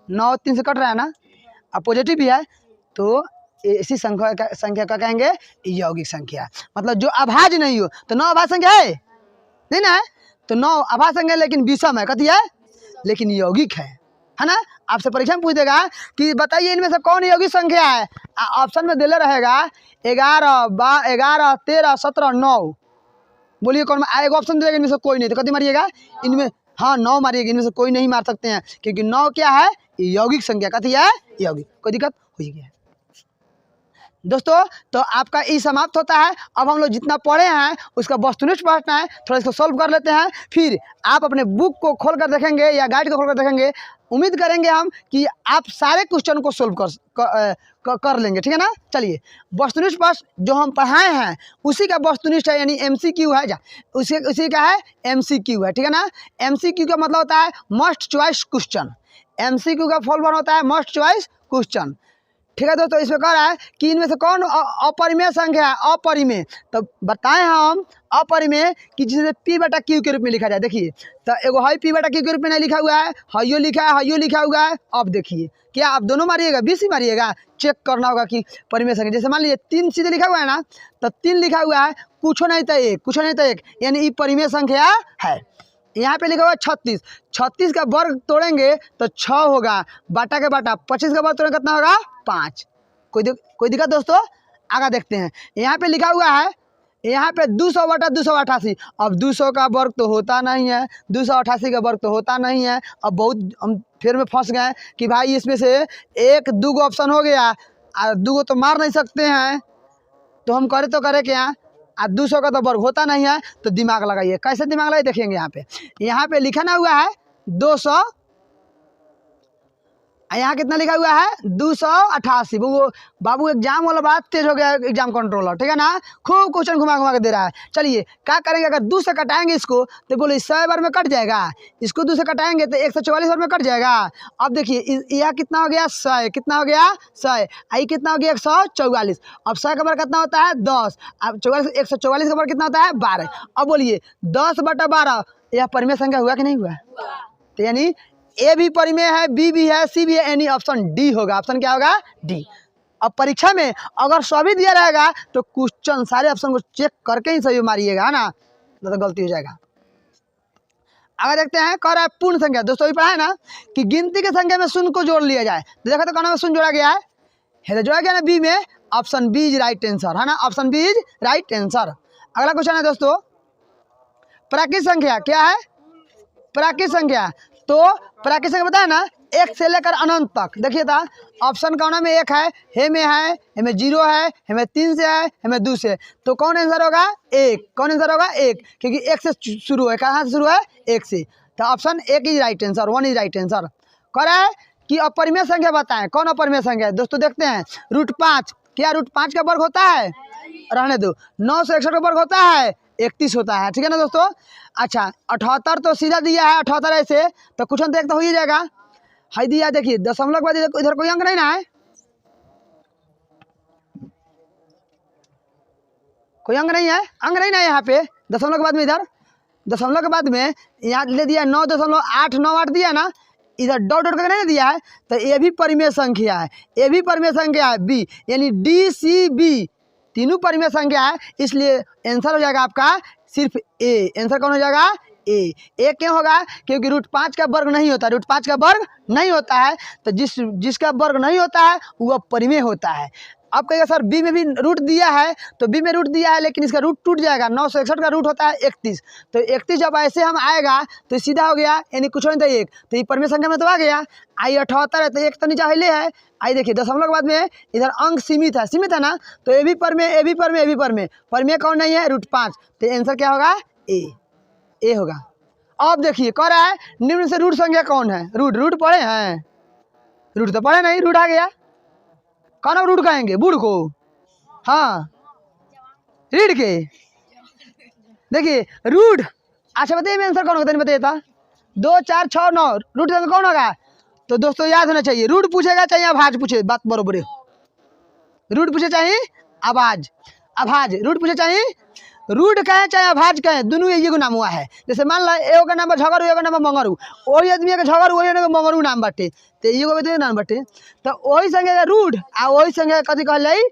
9 3 से कट रहा है ना, अब पॉजिटिव भी है, तो इसी संख्या का कहेंगे यौगिक संख्या। मतलब जो अभाज्य नहीं हो, तो 9 अभाज्य संख्या है नहीं ना, तो 9 अभाज्य संख्या लेकिन विषम है, कथी है? लेकिन यौगिक है ना। आपसे परीक्षा में पूछ देगा कि बताइए इनमें से कौन यौगिक संख्या है। ऑप्शन में दिले रहेगा 11 13 17 9, बोलिए कौन? एक ऑप्शन देगा इनमें से कोई नहीं, तो कथी मारिएगा? इनमें, हाँ 9 मारिएगा, इनमें से कोई नहीं मार सकते हैं, क्योंकि 9 क्या है? यौगिक संख्या। कथी है? यौगिक। कोई दिक्कत हुई है दोस्तों? तो आपका ई समाप्त होता है। अब हम लोग जितना पढ़े हैं उसका वस्तुनिष्ठ पढ़ना है, थोड़ा इसको सॉल्व कर लेते हैं, फिर आप अपने बुक को खोल कर देखेंगे या गाइड को खोल कर देखेंगे। उम्मीद करेंगे हम कि आप सारे क्वेश्चन को सोल्व कर लेंगे, ठीक है ना। चलिए, वस्तुनिष्ठ प्रश्न जो हम पढ़ाए हैं उसी का वस्तुनिष्ठ है, यानी MCQ है, उसी का है MCQ है, ठीक है ना। MCQ का मतलब होता है मस्ट चॉइस क्वेश्चन। MCQ का फुल फॉर्म होता है मस्ट चॉइस क्वेश्चन, ठीक है दोस्तों। इसमें कह रहा है कि इनमें से कौन अपरिमेय संख्या है? अपरिमेय। तो बताएं हम अपरिमेय कि जिसे P/Q के रूप में लिखा जाए। देखिए, तो एगो है P/Q के रूप में नहीं लिखा हुआ है, हाइयो लिखा है, हाइयो लिखा हुआ है। अब देखिए, क्या आप दोनों मारिएगा? 20 ही मारिएगा, चेक करना होगा कि परिमेय संख्या। जैसे मान लीजिए 3 सीधे लिखा हुआ है ना, तो 3 लिखा हुआ है, कुछ नहीं तो 1, कुछ नहीं तो 1, यानी ये परिमेय संख्या है। यहाँ पे लिखा हुआ 36, 36 का वर्ग तोड़ेंगे तो 6 होगा, बाटा के बाटा 25 का वर्ग तोड़ेंगे कितना होगा? 5। कोई दिक्कत दोस्तों? आगे देखते हैं। यहाँ पे लिखा हुआ है, यहाँ पे 200 बटा 288। अब 200 का वर्ग तो होता नहीं है, 288 का वर्ग तो होता नहीं है। अब बहुत हम फिर में फंस गए कि भाई इसमें से 1 2 ऑप्शन हो गया, 2 तो मार नहीं सकते हैं, तो हम करे तो करे क्या? 200 का तो वर्ग होता नहीं है, तो दिमाग लगाइए। कैसे दिमाग लगाइए देखेंगे। यहाँ पे लिखा ना हुआ है 200, यहाँ कितना लिखा हुआ है? 288। वो बाबू एग्जाम वाला बात तेज हो गया, एग्जाम कंट्रोलर, ठीक है ना, खूब क्वेश्चन घुमा घुमा के दे रहा है। चलिए क्या करेंगे, अगर 2 से कटाएंगे इसको तो बोले 100 बार में कट जाएगा, इसको 2 से कटाएंगे तो 144 बार में कट जाएगा। अब देखिए यह कितना हो गया? 100। कितना हो गया? 100। आई कितना हो गया? 144। अब 100 का बार कितना होता है? 10। अब 144 का बार कितना होता है? 12। अब बोलिए 10/12 यह परिमेय संख्या हुआ कि नहीं हुआ? तो यानी ए भी परिमेय है, बी भी है, सी भी है, यानी ऑप्शन डी होगा। ऑप्शन क्या होगा? डी। अब परीक्षा में अगर सभी दिया रहेगा तो क्वेश्चन सारे ऑप्शन को चेक करके ही सही मारिएगा, है ना, तो गलती हो जाएगा। आगे देखते हैं, कह रहा है पूर्ण संख्या। दोस्तों ये पढ़ा है ना कि गिनती की संख्या में शून्य को जोड़ लिया जाए। तो देखा तो कौन में शून्य जोड़ा गया है? जोड़ा गया ना बी में। Option B is right answer, है ना, option B is right answer. अगला क्वेश्चन है दोस्तों, प्राकृत संख्या क्या है? प्राकृत संख्या, तो प्राकृत संख्या बताया ना 1 से लेकर अनंत तक। देखिए था ऑप्शन कौन में 1 है, हे में है, हे में 0 है, हे में 3 से है, हे में 2 से, तो कौन आंसर होगा? 1। कौन आंसर होगा? 1, क्योंकि 1 से शुरू है। कहाँ से शुरू है? 1 से, तो option 1 is right answer, 1 is right answer. कह रहा है कि अपरिमेय संख्या बताएं। कौन अपरिमेय संख्या है? दोस्तों देखते हैं, √5। क्या √5 का वर्ग होता है? रहने दो। 961 का वर्ग होता है? 31 होता है, ठीक है ना दोस्तों। अच्छा 78 तो सीधा दिया है, 78 ऐसे तो कुछ अंत एक तो हो ही जाएगा। हाई दिया देखिए दशमलव के बाद इधर कोई अंक नहीं ना है, कोई अंक नहीं है, अंक नहीं ना है यहाँ पे दशमलव के बाद में। इधर दशमलव के बाद में यहाँ ले दिया 9.898 दिया ना, इधर डॉट डॉट करके नहीं दिया है, तो ये भी परिमेय संख्या है, ये भी परिमेय संख्या है बी, यानी डी सी बी तीनों परिमेय संख्या है, इसलिए आंसर हो जाएगा आपका सिर्फ ए। आंसर कौन हो जाएगा? ए क्यों होगा? क्योंकि √5 का वर्ग नहीं होता, √5 का वर्ग नहीं होता है, तो जिसका वर्ग नहीं होता है वह परिमेय होता है। अब कहेगा सर बी में भी रूट दिया है, तो बी में रूट दिया है लेकिन इसका रूट टूट जाएगा, 961 का रूट होता है 31, तो 31 जब ऐसे हम आएगा तो सीधा हो गया, यानी कुछ नहीं था 1, तो ये परिमेय संख्या में तो आ गया। आई 78 है तो 1 तो नीचे हिले है। आई देखिए दशमलव के बाद में इधर अंक सीमित है ना, तो ए भी परिमेय, ए भी परिमेय, ए भी परिमेय, परिमेय कौन नहीं है? √5, तो आंसर क्या होगा? ए होगा। अब देखिए कह रहा है निम्न से रूट संख्या कौन है? रूट पढ़े हैं? रूट तो पढ़े नहीं, रूट आ गया, कौन अब रूट कहेंगे? बूढ़ को, हाँ रीढ़ के। देखिए रूट, अच्छा बताइए मैं आंसर कौन होगा? नहीं बताइए था 2 4 6 9 रूट कौन होगा? तो दोस्तों याद होना चाहिए, रूट पूछेगा चाहे आभाज पूछे, बात बरोबर है। रूट पूछे चाहे आभाज, रूट पूछे चाहे रूट कहे चाहे आभाज कहे, दोनों ये नाम हुआ है। जैसे मान लो एगो का नाम है झगड़ू, एगो नाम है मंगरू, वही आदमी का झगड़ू, वही आदमी मंगरू नाम बाटे, तो एगो भी नाम बाटे, तो वही संगे रूट आ वही संगे कथी कहल जाई?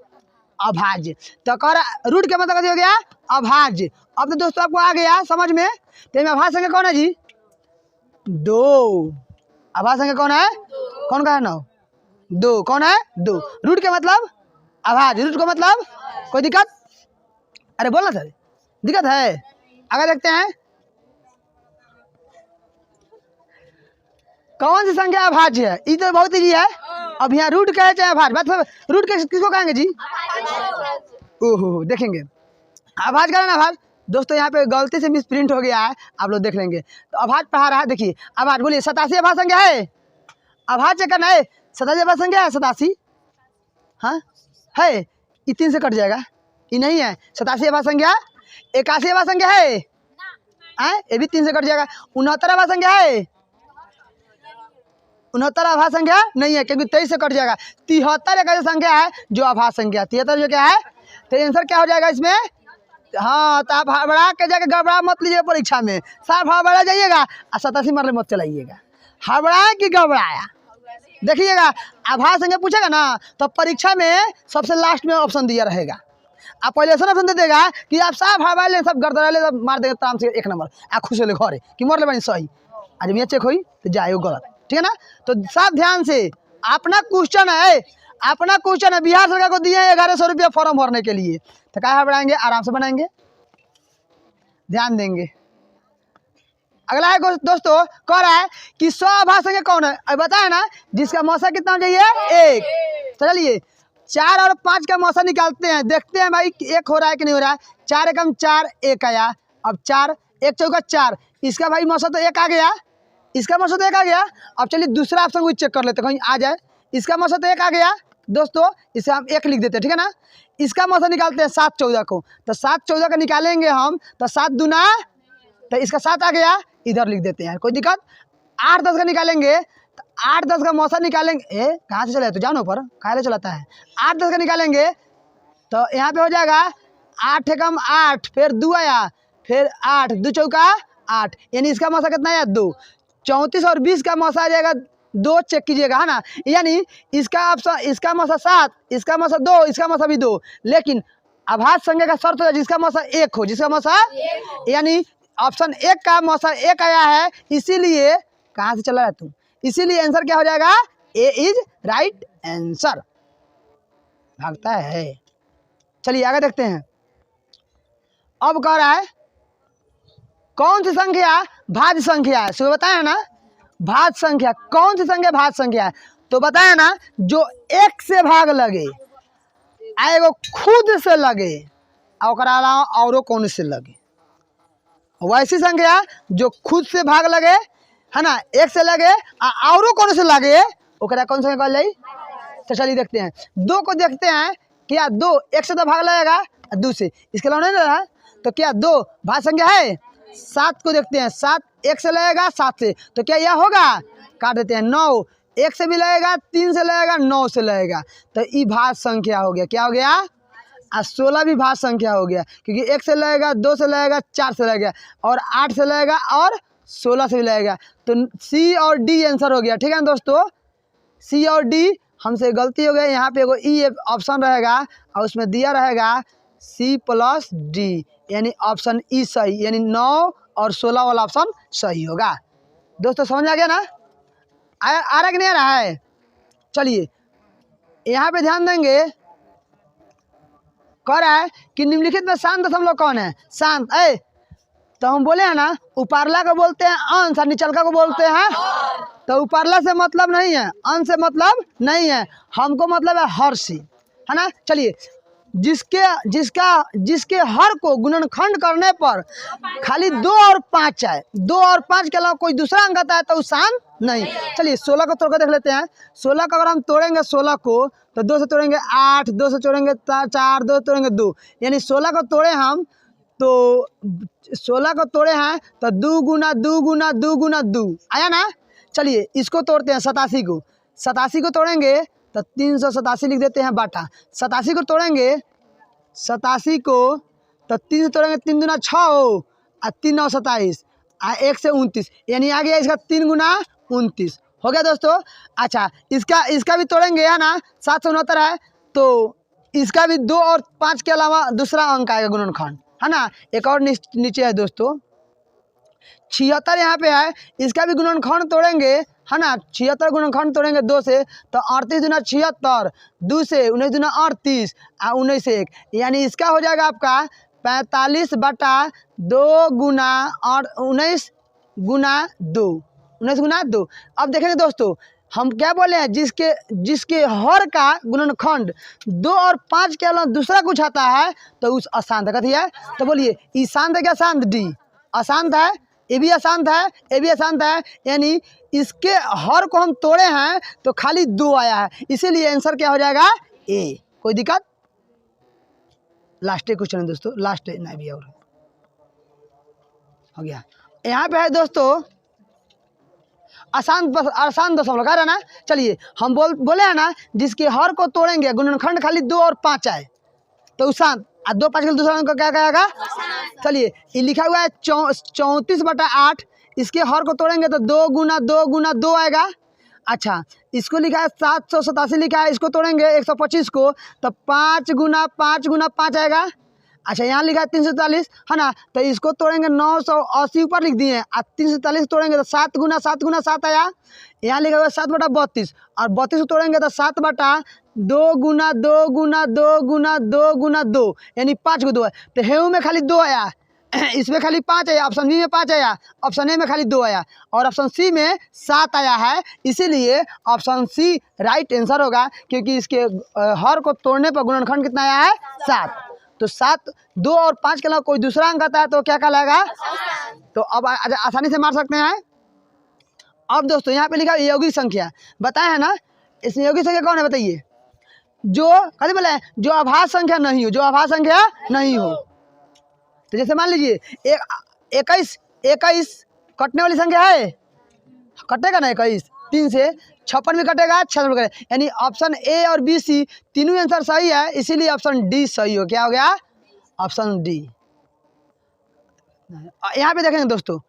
अभाज। तो कह रहा रूट के मतलब कथी हो गया? अभाज। अब तो दोस्तों आपको आ गया समझ में, तो अभाज संगे कौन है जी? 2। अभाज संगे कौन है? कौन का है? 9 2 कौन है? 2। रूट के मतलब अभाज, रूट का मतलब कोई दिक्कत? अरे बोलना सर, दिक्कत है? आगे देखते हैं कौन सी संख्या अभाज्य है। ये तो बहुत इजी है। अब यहाँ रूट कहे चाहे अभाज्य, मतलब रूट के किसको कहेंगे जी? ओहो देखेंगे अभाज्य का ना अभाज्य। दोस्तों यहाँ पे गलती से मिस प्रिंट हो गया है, आप लोग देख लेंगे। तो अभाज्य पढ़ा रहा है, देखिए अभाज्य बोलिए 87 अभाज्य संख्या है। अभाज्य करना है 87 अभाज्य संख्या है, 87 हाँ है, ये 3 से कट जाएगा, ये नहीं है 87 अभाज्य संख्या। 81 अभाज्य संख्या है, ये भी 3 से कट जाएगा। 69 अभाज्य संख्या है, 69 अभाज्य संख्या नहीं है क्योंकि 23 से कट जाएगा। 73 एक ऐसी संख्या है जो अभाज्य संख्या, 73 जो क्या है, तो आंसर क्या हो जाएगा इसमें? हाँ तो आप हड़बड़ा के जाके गड़बड़ा मत लीजिए परीक्षा में, साफ हड़बड़ा जाइएगा और 87 मारले मत चलाइएगा। हड़बड़ाया कि गड़बड़ाया देखिएगा। अभाज्य संख्या पूछेगा ना तो परीक्षा में सबसे लास्ट में ऑप्शन दिया रहेगा, आप पहले ऐसा ऑप्शन दे देगा कि आप साफ हवा ले सब गड़बड़ा ले सब मार देगा ताम से 1 नंबर, आ खुश हो ले घरे कि मर ले बनी सही, आज मैं चेक हुई तो जाए गलत, ठीक है ना। तो साफ ध्यान से अपना क्वेश्चन है, अपना क्वेश्चन है, बिहार सरकार को दिए 1100 रुपया फॉर्म भरने के लिए, तो क्या बढ़ाएंगे? आराम से बनाएंगे, ध्यान देंगे। अगला है दोस्तों कह रहा है कि 100 अभाज्य संख्या कौन है? अब बताया ना जिसका मौसा कितना चाहिए? 1। चलिए 4 और 5 का मौसा निकालते हैं, देखते हैं भाई 1 हो रहा है कि नहीं हो रहा है। 4 एकम 4 1 आया, अब 4 1 चौका 4, इसका भाई मौसा तो 1 आ गया, इसका मौसा तो 1 आ गया। अब चलिए दूसरा ऑप्शन को चेक कर लेते कहीं आ जाए। इसका मौसा तो 1 आ गया दोस्तों, इसे हम 1 लिख देते हैं, ठीक है ना। इसका मौसा निकालते हैं 7 14 को, तो 7 14 का निकालेंगे हम, तो 7 दूना, तो इसका 7 आ गया, इधर लिख देते हैं, कोई दिक्कत। 8 10 का निकालेंगे, तो 8 10 का मौसा निकालेंगे, कहाँ से चला है तो जानो पर कहाँ चलाता है। 8 10 का निकालेंगे तो यहाँ पे हो जाएगा 8 एकम 8, फिर 2 आया, फिर 8 2 चौका 8, यानी इसका मौसा कितना आया? 2। 34 और 20 का मौसा आ जाएगा 2, चेक कीजिएगा है ना, यानी इसका ऑप्शन, इसका मौसा 7, इसका मौसा 2, इसका मौसा भी 2, लेकिन अभाज्य संख्या का शर्त हो जिसका मौसा 1 हो, जिसका मौसा यानी ऑप्शन 1 का मौसा 1 आया है, इसीलिए कहाँ से चला रहा है तू, इसीलिए आंसर क्या हो जाएगा? ए इज राइट आंसर। भागता है, चलिए आगे देखते हैं। अब कह रहा है कौन सी संख्या भाज्य संख्या है? सुबह बताया ना भाज्य संख्या, कौन सी संख्या भाज्य संख्या है? तो बताया ना जो 1 से भाग लगे, एगो खुद से लगे और अलावा औरों कौन से लगे, वैसी संख्या जो खुद से भाग लगे है ना, 1 से लगे औरों कौन से लगे, ओकरा कौन संख्या कहल जाई? तो चलिए देखते हैं 2 को देखते हैं, क्या 2 1 से तो भाग लगेगा 2 से, इसके अलावा नहीं रहा, तो क्या 2 भाज्य संख्या है। 7 को देखते हैं, 7 1 से लगेगा 7 से, तो क्या यह होगा, काट देते हैं। 9 1 से भी लगेगा, 3 से लगेगा, 9 से लगेगा, तो ये भाज्य संख्या हो गया। क्या हो गया, और 16 भी भाज्य संख्या हो गया, क्योंकि 1 से लगेगा, 2 से लगेगा, 4 से लगेगा, और 8 से लगेगा, और 16 से भी लगेगा। तो सी और डी आंसर हो गया। ठीक है ना दोस्तों, सी और डी हमसे गलती हो गई। यहाँ पे एगो ई ऑप्शन रहेगा और उसमें दिया रहेगा सी प्लस डी, यानी ऑप्शन ई सही, यानी 9 और 16 वाला ऑप्शन सही होगा। दोस्तों समझ आ गया ना, आ रहा कि नहीं आ रहा है। चलिए यहाँ पे ध्यान देंगे, कह रहा है कि निम्नलिखित में शांत दशमलव कौन है। शांत तो हम बोले हैं ना, उपरला को बोलते हैं अंश और निचलका को बोलते हैं, तो उपरला से मतलब नहीं है, अंश से मतलब नहीं है, हमको मतलब है हर से, है ना। चलिए, जिसके हर को गुणनखंड करने पर खाली 2 और 5 है, 2 और 5 के अलावा कोई दूसरा अंक आता है तो शांत नहीं। चलिए 16 को तोड़ कर देख लेते हैं। 16 को अगर हम तोड़ेंगे, 16 को तो 2 से तोड़ेंगे 8, 2 से तोड़ेंगे 4, 2 से तोड़ेंगे 2, यानी 16 को तोड़े हम, तो 16 को तोड़े हैं तो 2 गुना 2 गुना 2 गुना 2 आया ना। चलिए इसको तोड़ते हैं, 87 को, 87 को तोड़ेंगे तो 387 लिख देते हैं बाटा। 87 को तोड़ेंगे, 87 को तो 3 से तोड़ेंगे, 3 दूना 6 और 3 9 27 और 1 से 29, यानी आ गया इसका 3 गुना 29 हो गया दोस्तों। अच्छा इसका भी तोड़ेंगे, है ना, 769 है, तो इसका भी 2 और 5 के अलावा दूसरा अंक आएगा गुणनखंड, है ना। एक और नीचे है दोस्तों 76 यहाँ पे है, इसका भी गुणनखंड तोड़ेंगे, है ना। 76 गुणनखंड तोड़ेंगे 2 से तो 38 दूना 76, 2 से 19 दूना 38 और 19 से 1, यानी इसका हो जाएगा आपका 45 बटा 2 गुना और 19 गुना 2, 19 गुना 2। अब देखेंगे दोस्तों, हम क्या बोले हैं, जिसके हर का गुणनखंड 2 और 5 के अलावा दूसरा कुछ आता है तो उस अशांत कथी है। तो बोलिए ई शांत है क्या, शांत डी अशांत है, ये भी अशांत है, ये भी अशांत है, यानी इसके हर को हम तोड़े हैं तो खाली 2 आया है, इसीलिए आंसर क्या हो जाएगा, ए। कोई दिक्कत, लास्ट क्वेश्चन है दोस्तों, लास्ट नहीं भी और हो गया। यहाँ पे है दोस्तों आसान दशमलव कह रहा ना। चलिए हम बोले हैं ना, जिसके हर को तोड़ेंगे गुणनखंड खाली 2 और 5 आए तो शांत, और 2 5 के दूसरा अंक क्या कहेगा। चलिए ये लिखा हुआ है 34 बटा 8, इसके हर को तोड़ेंगे तो 2 गुना 2 गुना 2 आएगा। अच्छा इसको लिखा है 787 लिखा है, इसको तोड़ेंगे 125 को तो 5 गुना 5 गुना 5 आएगा। अच्छा यहाँ लिखा है 340, है ना, तो इसको तोड़ेंगे 980 ऊपर लिख दिए, और 340 तोड़ेंगे तो 7 गुना 7 आया। यहाँ लिखा हुआ है 7 बटा 32, और 32 को तोड़ेंगे तो 7 बटा 2 गुना 2 गुना 2 गुना 2 गुना 2, यानी 5 को 2 है, तो हेऊ में खाली 2 आया, इसमें खाली 5 आया, ऑप्शन बी में 5 आया, ऑप्शन ए में खाली 2 आया, और ऑप्शन सी में 7 आया है, इसीलिए ऑप्शन सी राइट आंसर होगा, क्योंकि इसके हर को तोड़ने पर गुणनखंड कितना आया है, 7। तो 7 2 और 5 के अलावा कोई दूसरा अंक आता है तो क्या कहलाएगा, तो अब आसानी से मार सकते हैं। अब दोस्तों यहाँ पे लिखा है यौगिक संख्या, बताया है ना, इसमें यौगिक संख्या कौन है बताइए, जो कभी बोले जो अभाज्य संख्या नहीं हो, जो अभाज्य संख्या नहीं हो। तो जैसे मान लीजिए 21 कटने वाली संख्या है, कटेगा ना 21, 3 से 56 में कटेगा, 56 में कटेगा, यानी ऑप्शन ए और बी सी तीनों आंसर सही है, इसीलिए ऑप्शन डी सही हो। क्या हो गया, ऑप्शन डी। यहाँ पे देखेंगे दोस्तों,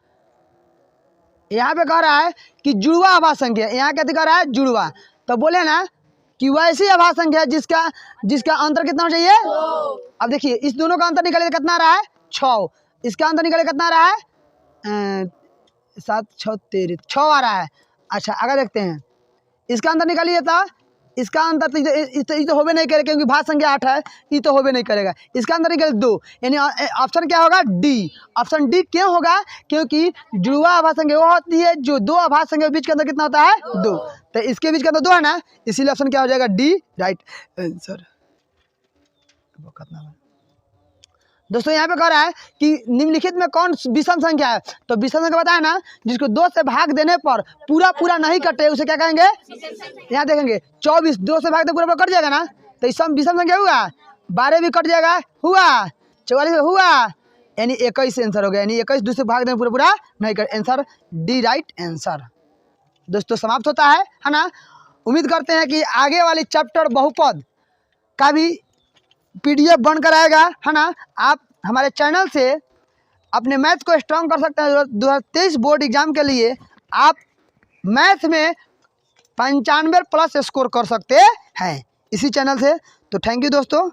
यहाँ पे कह रहा है कि जुड़वा अभाज्य संख्या, यहाँ क्या कह रहा है, जुड़वा, तो बोले ना कि वैसी अभाज्य संख्या जिसका अंतर कितना हो चाहिए। अब देखिए इस दोनों का अंतर निकाले कितना आ रहा है, 6, इसका अंतर निकाले कितना आ रहा है, 7 6 13 6 आ रहा है। अच्छा अगर देखते हैं इसका अंतर निकालिए तो इसका अंतर तो होबे नहीं करेगा, क्योंकि भाज्य संख्या 8 है, ये तो होबे नहीं करेगा। इसका अंतर निकाले 2, यानी ऑप्शन क्या होगा, डी। ऑप्शन डी क्यों होगा, क्योंकि जुड़वा अभाज्य संख्या वो होती है जो 2 अभाज्य संख्या के बीच के अंदर कितना होता है, 2, तो इसके बीच के अंदर 2 है ना, इसीलिए ऑप्शन क्या हो जाएगा, डी राइट आंसर। दोस्तों यहाँ पे कह रहा है कि निम्नलिखित में कौन विषम संख्या है, तो विषम संख्या बताया ना, जिसको 2 से भाग देने पर पूरा नहीं कटे उसे क्या कहेंगे, यहाँ देखेंगे 24 2 से भाग दे पूरा कट जाएगा ना, तो विषम संख्या हुआ, 12 भी कट जाएगा हुआ, 44 हुआ, यानी 21 आंसर हो गया, यानी 21 दूसरे भाग में पूरा पूरा नहीं कर, आंसर डी राइट आंसर दोस्तों समाप्त होता है ना। उम्मीद करते हैं कि आगे वाली चैप्टर बहुपद का भी PDF बनकर आएगा, है ना। आप हमारे चैनल से अपने मैथ को स्ट्रांग कर सकते हैं। 2023 बोर्ड एग्जाम के लिए आप मैथ में 95 प्लस स्कोर कर सकते हैं इसी चैनल से। तो थैंक यू दोस्तों।